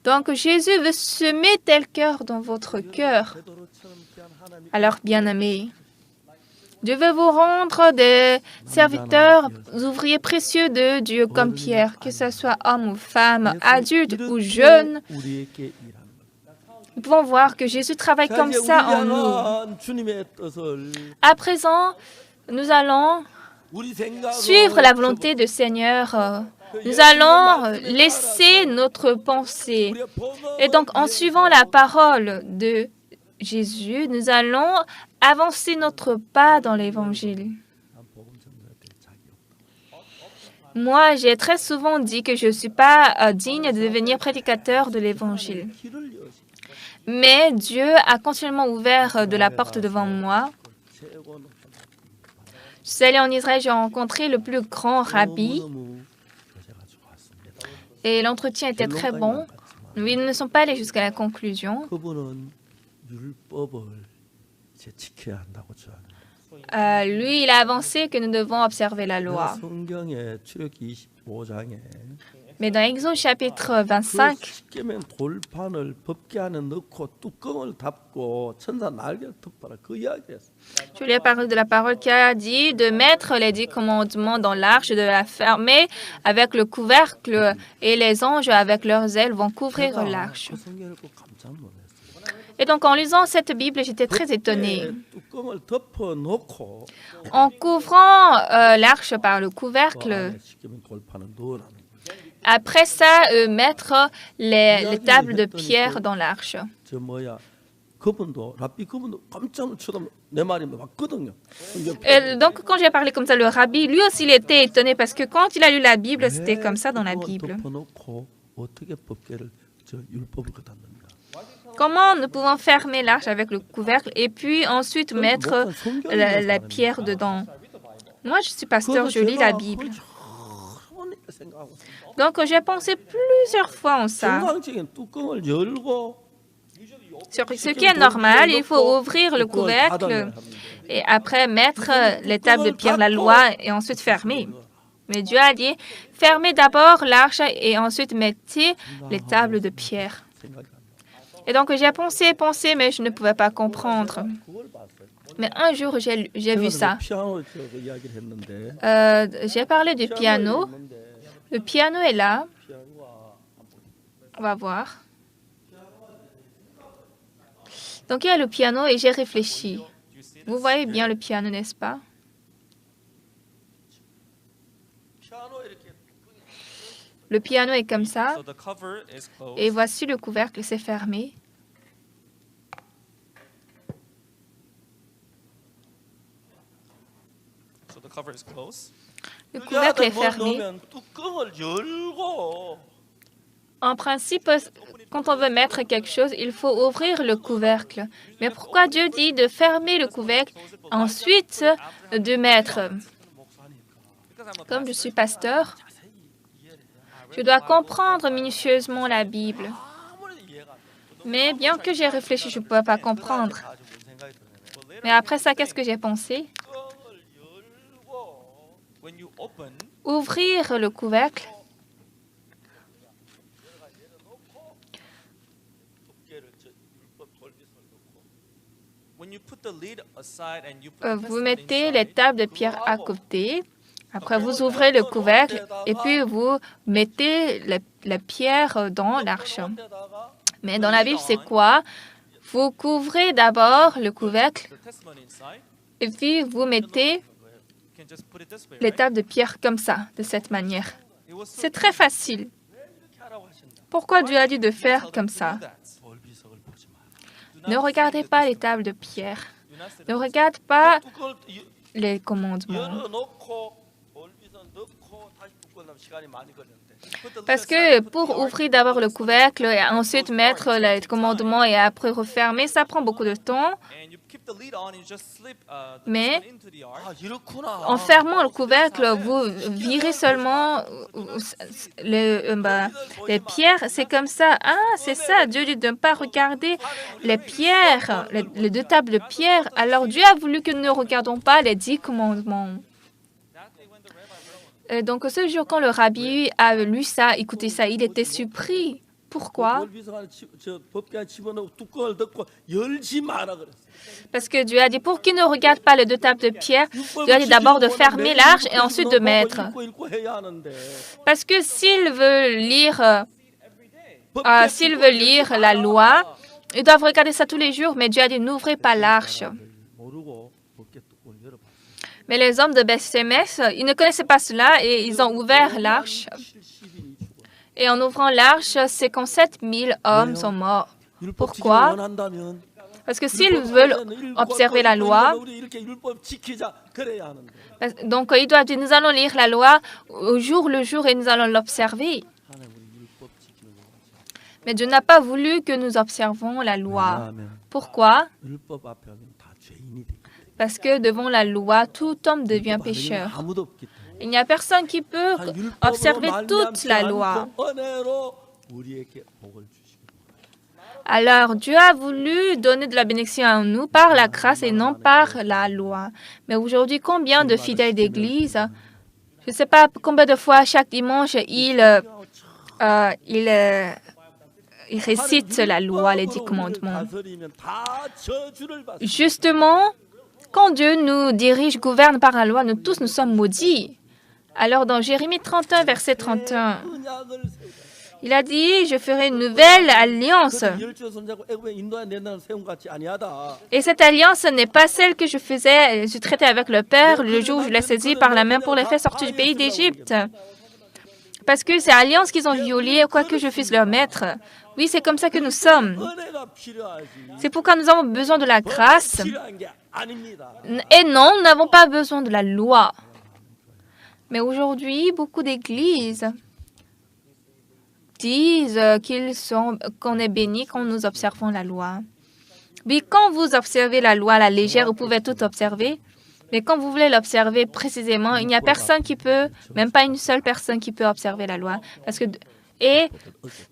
Donc Jésus veut semer tel cœur dans votre cœur. 베드로처럼 귀한 하나님 Alors, bien-aimés, Dieu veut vous rendre des serviteurs, ouvriers précieux de Dieu comme Pierre, que ce soit homme ou femme, adulte ou jeune. 우리에게 일하는 것. Nous pouvons voir que Jésus travaille 자, comme 이제 ça en 우리 nous. 향한 주님의 뜻을 À présent, nous allons 우리 생각으로 suivre la volonté du Seigneur. Nous allons laisser notre pensée. 우리의 복음을 Et donc, en suivant la parole de Jésus, nous allons avancer notre pas dans l'Évangile. 난 복음 전도자 될 자격이 없다. Moi, j'ai très souvent dit que je ne suis pas digne de devenir prédicateur de l'Évangile. 길을 여시 Mais Dieu a continuellement ouvert de la porte devant moi. 최고 높은 Je suis allée en Israël, j'ai rencontré le plus grand rabbi 너무너무 그래가지고 왔습니다. et l'entretien était très bon. Oui, nous ne sommes pas allés jusqu'à la conclusion. 그분은 율법을 이제 지켜야 한다고 주장합니다. Lui, il a avancé que nous devons observer la loi. 성경의 출애굽기 25장에 Mais dans Exode chapitre 25, 십계명 돌판을 법궤 안에 넣고 뚜껑을 닫고 천사 날개를 덮어라 그 이야기했어. je lui ai parlé de la parole qui a dit de mettre les 10 commandements dans l'arche, de la fermer avec le couvercle et les anges avec leurs ailes vont couvrir l'arche. 그 성경을 꼭 깜짝 놀랐어요. Et donc en lisant cette Bible, j'étais très étonnée. 뚜껑을 덮어 놓고 En couvrant l'arche par le 그 couvercle, 안에 십계명 돌판을 넣으라는 거예요. après ça, mettre les tables de pierre dans l'arche. 저 뭐야 그분도 랍비 그분도 깜짝 쳐다보고 내 말이 맞거든요. Et donc quand j'ai parlé comme ça, le rabbi, lui aussi, il était étonné parce que quand il a lu la Bible, c'était comme ça dans la Bible. 덮어놓고 어떻게 법궤를 저 율법을 갖다 넣는다. Comment nous pouvons fermer l'arche avec le couvercle et puis ensuite mettre la pierre dedans? Moi, je suis pasteur, je lis la Bible. Donc, j'ai pensé plusieurs fois en ça. 정상적인 뚜껑을 열고 Sur ce qui est normal, il faut ouvrir le couvercle et après mettre les tables de pierre, la loi, et ensuite fermer. Mais Dieu a dit, fermez d'abord l'arche et ensuite mettez les tables de pierre. Et donc, j'ai pensé, mais je ne pouvais pas comprendre. Mais un jour, j'ai vu ça. 피아노 저 이야기를 했는데 J'ai parlé du piano. Le piano est là. On va voir. Donc, il y a le piano et j'ai réfléchi. Vous voyez bien le piano, n'est-ce pas? 피아노 이렇게 Le piano est comme ça. So the cover is closed. Et voici le couvercle, c'est fermé. So the cover is closed. Le couvercle est fermé. 넣으면 뚜껑을 열고 En principe, quand on veut mettre quelque chose, il faut ouvrir le couvercle. Mais pourquoi Dieu dit de fermer le couvercle, ensuite de mettre? Comme je suis pasteur, je dois comprendre minutieusement la Bible. Mais bien que j'ai réfléchi, je ne pouvais pas comprendre. Mais après ça, qu'est-ce que j'ai pensé? 뚜껑을 열고 When you open, Ouvrir le couvercle, 법궤를 저 율법 돌깃을 넣고 when you put the lid aside and you put the vous testament mettez les inside, tables de pierre à côté. Après, vous ouvrez le couvercle et puis vous mettez la pierre dans l'arche. 데다가 Mais dans la Bible, c'est quoi? Vous couvrez d'abord le couvercle the testimony inside, et puis vous mettez you can just put it this way, les right? tables de pierre comme ça, de cette manière. It was so C'est très facile. 이렇게 하라고 하신다. Pourquoi Dieu a dit de faire comme ça? 올비석을 보지 마. Ne regardez pas les tables de pierre. Ne regarde pas 뚜껑을 les commandements. 열어놓고 올비석 넣고 다시 뚜껑 넣으면 시간이 많이 걸리는데. Parce que pour ouvrir d'abord le couvercle et ensuite mettre les commandements et après refermer, ça prend beaucoup de temps. Mais 아, 이렇구나. en fermant le couvercle, vous virez seulement les pierres. C'est comme ça. Ah, c'est ça. Dieu dit de ne pas regarder les pierres, les 2 tables de pierre. Alors Dieu a voulu que nous ne regardions pas les 10 commandements. Et donc ce jour, quand le rabbi a lu ça, écouté ça, il était surpris. Pourquoi? 올비석 안에 저 법궤 안에 집어넣고 뚜껑을 덮고 열지 마라 그랬어. Parce que Dieu a dit, pour qu'il ne regarde pas les 2 tables de pierre, Dieu a dit d'abord de fermer l'arche et ensuite de mettre. 읽고 해야 하는데. Parce que s'ils veulent lire la loi, ils doivent regarder ça tous les jours, mais Dieu a dit, n'ouvrez pas l'arche. 모르고 법궤 뚜껑을 열어봐. Mais les hommes de Beth-Semes, ils ne connaissaient pas cela et ils ont ouvert l'arche. 70인이 죽어. Et en ouvrant l'arche, 57 000 hommes sont morts. Pourquoi? Parce que s'ils veulent observer la loi, donc ils doivent dire, nous allons lire la loi au jour le jour et nous allons l'observer. Mais Dieu n'a pas voulu que nous observons la loi. Pourquoi? Parce que devant la loi, tout homme devient pécheur. Il n'y a personne qui peut observer toute la loi. Alors, Dieu a voulu donner de la bénédiction à nous par la grâce et non par la loi. Mais aujourd'hui, combien de fidèles d'Église, je ne sais pas combien de fois chaque dimanche, ils récitent la loi, les 10 commandements. Justement, quand Dieu nous dirige, gouverne par la loi, nous tous nous sommes maudits. Alors, dans Jérémie 31, verset 31, il a dit, je ferai une nouvelle alliance. Et cette alliance n'est pas celle que je traitais avec le Père le jour où je l'ai saisi par la main pour les faire sortir du pays d'Égypte. Parce que c'est l'alliance qu'ils ont violée, quoi que je puisse leur mettre. Oui, c'est comme ça que nous sommes. C'est pourquoi nous avons besoin de la grâce. Et non, nous n'avons pas besoin de la loi. Mais aujourd'hui, beaucoup d'églises disent qu'on est béni quand nous observons la loi. Oui, quand vous observez la loi à la légère, vous pouvez tout observer. Mais quand vous voulez l'observer précisément, il n'y a personne qui peut, même pas une seule personne qui peut observer la loi. Et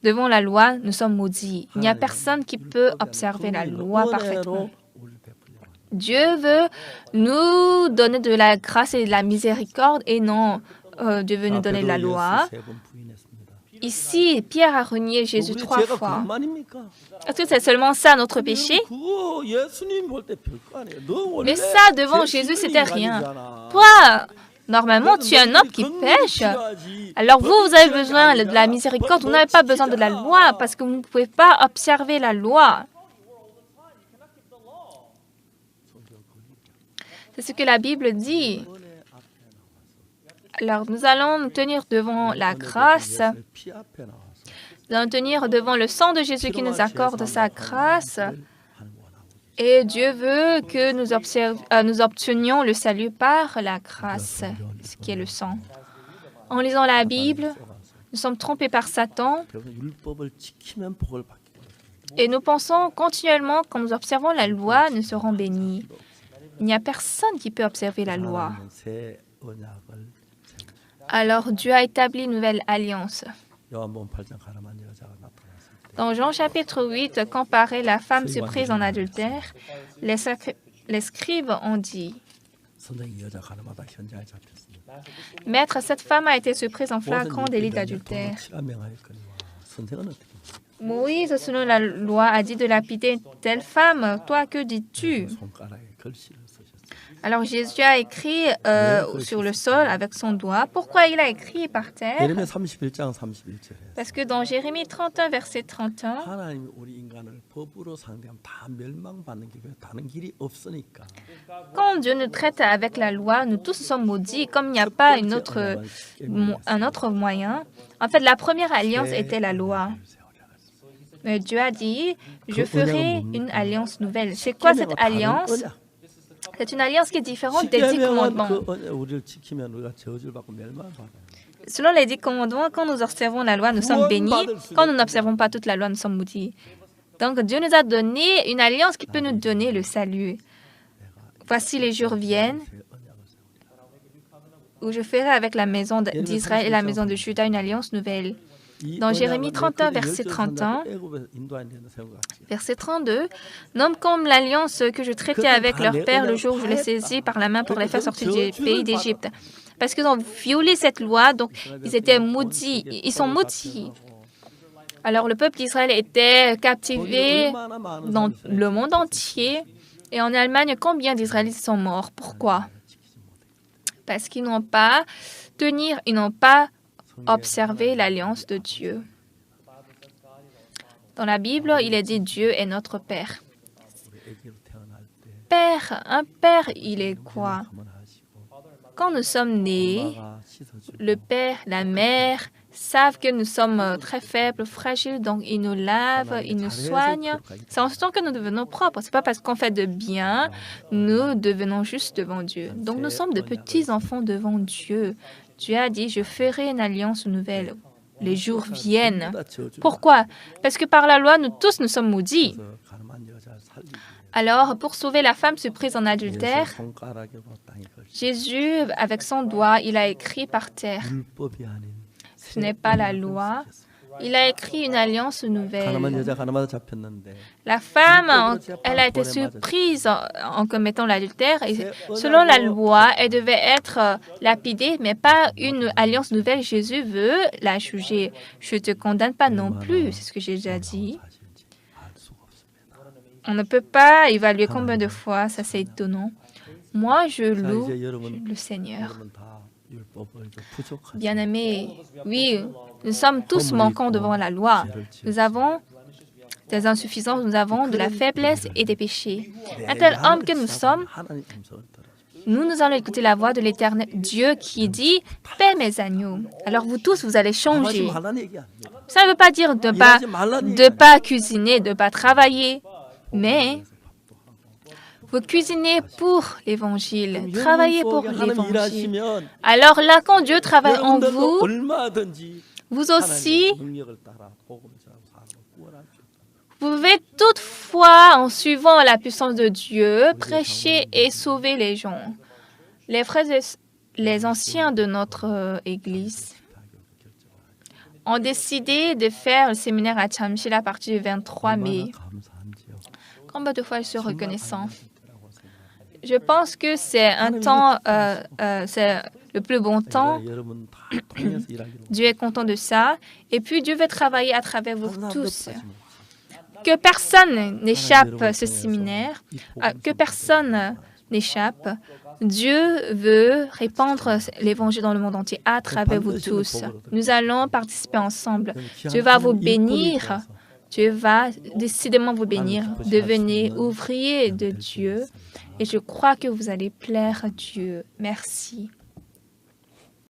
devant la loi, nous sommes maudits. Il n'y a personne qui peut observer la loi parfaitement. Dieu veut nous donner de la grâce et de la miséricorde et non, Dieu veut nous donner la loi. Ici, Pierre a renié Jésus 3 fois. Est-ce que c'est seulement ça notre péché? Mais ça, devant Jésus, c'était rien. Toi, normalement, tu es un homme qui pêche. Alors vous avez besoin de la miséricorde. Vous n'avez pas besoin de la loi parce que vous ne pouvez pas observer la loi. C'est ce que la Bible dit. Alors, nous allons nous tenir devant la grâce. Nous allons tenir devant le sang de Jésus qui nous accorde sa grâce. Et Dieu veut que nous obtenions le salut par la grâce, ce qui est le sang. En lisant la Bible, nous sommes trompés par Satan. Et nous pensons continuellement, quand nous observons la loi, nous serons bénis. Il n'y a personne qui peut observer la loi. Alors Dieu a établi une nouvelle alliance. Dans Jean chapitre 8, comparé la femme surprise en adultère, les scribes ont dit, « Maître, cette femme a été surprise en flagrant délit d'adultère. » Moïse, selon la loi, a dit de lapider une telle femme. Toi, que dis-tu? Alors Jésus a écrit sur le sol avec son doigt. Pourquoi il a écrit par terre? 예레미야 31장 31절에 Parce que dans Jérémie 31, verset 31, 하나님이 우리 인간을 법으로 상대하면 다 멸망받는 길이고 다른 길이 없으니까. quand Dieu nous traite avec la loi, nous tous sommes maudits, comme il n'y a pas un autre moyen. En fait, la première alliance était la loi. Mais Dieu a dit, je ferai une alliance nouvelle. C'est quoi cette alliance? C'est une alliance qui est différente des 10 commandements. 우리를 지키면 우리가 저주를 받고 멸망을 받아요. Selon les 10 commandements, quand nous observons la loi, nous sommes bénis. Quand nous n'observons pas toute la loi, nous sommes maudits. Donc Dieu nous a donné une alliance qui peut nous donner le salut. Voici les jours viennent où je ferai avec la maison d'Israël et la maison de Juda une alliance nouvelle. Dans Jérémie 31, verset 31, verset 32, nomme comme l'alliance que je traitais avec leur père le jour où je les saisis par la main pour les faire sortir du pays d'Égypte. Parce qu'ils ont violé cette loi, donc ils étaient maudits. Ils sont maudits. Alors le peuple d'Israël était captivé dans le monde entier. Et en Allemagne, combien d'Israélites sont morts? Pourquoi? Parce qu'ils n'ont pas observé l'alliance de Dieu. Dans la Bible, il est dit Dieu est notre Père. Père, un père, il est quoi? Quand nous sommes nés, le père, la mère savent que nous sommes très faibles, fragiles, donc ils nous lavent, ils nous soignent. C'est en ce temps que nous devenons propres. Ce n'est pas parce qu'on fait de bien, nous devenons justes devant Dieu. Donc nous sommes de petits enfants devant Dieu. Dieu a dit, je ferai une alliance nouvelle. Les jours viennent. Pourquoi? Parce que par la loi, nous tous, nous sommes maudits. Alors, pour sauver la femme surprise en adultère, Jésus, avec son doigt, il a écrit par terre. Ce n'est pas la loi. Il a écrit une alliance nouvelle. La femme, elle a été surprise en commettant l'adultère. Et selon la loi, elle devait être lapidée, mais pas une alliance nouvelle. Jésus veut la juger. Je ne te condamne pas non plus, c'est ce que j'ai déjà dit. On ne peut pas évaluer combien de fois, ça c'est étonnant. Moi, je loue le Seigneur. Bien-aimés, oui, nous sommes tous manquants devant la loi. Nous avons des insuffisances, nous avons de la faiblesse et des péchés. Un tel homme que nous sommes, nous allons écouter la voix de l'Éternel Dieu qui dit « Paix mes agneaux ». Alors vous tous, vous allez changer. Ça ne veut pas dire de pas cuisiner, de ne pas travailler, mais vous cuisinez pour l'Évangile, travaillez pour l'Évangile. Alors là, quand Dieu travaille en vous, vous aussi, vous pouvez toutefois, en suivant la puissance de Dieu, prêcher et sauver les gens. Les frères et les anciens de notre Église ont décidé de faire le séminaire à Chamshil à partir du 23 mai. Combien de fois je suis reconnaissant? Je pense que c'est un temps, c'est le plus bon temps. Dieu est content de ça. Et puis Dieu veut travailler à travers vous tous. Que personne n'échappe à ce séminaire, que personne n'échappe. Dieu veut répandre l'Évangile dans le monde entier à travers vous tous. Nous allons participer ensemble. Dieu va vous bénir. Dieu va décidément vous bénir. Devenez ouvriers de Dieu. Et je crois que vous allez plaire à Dieu. Merci.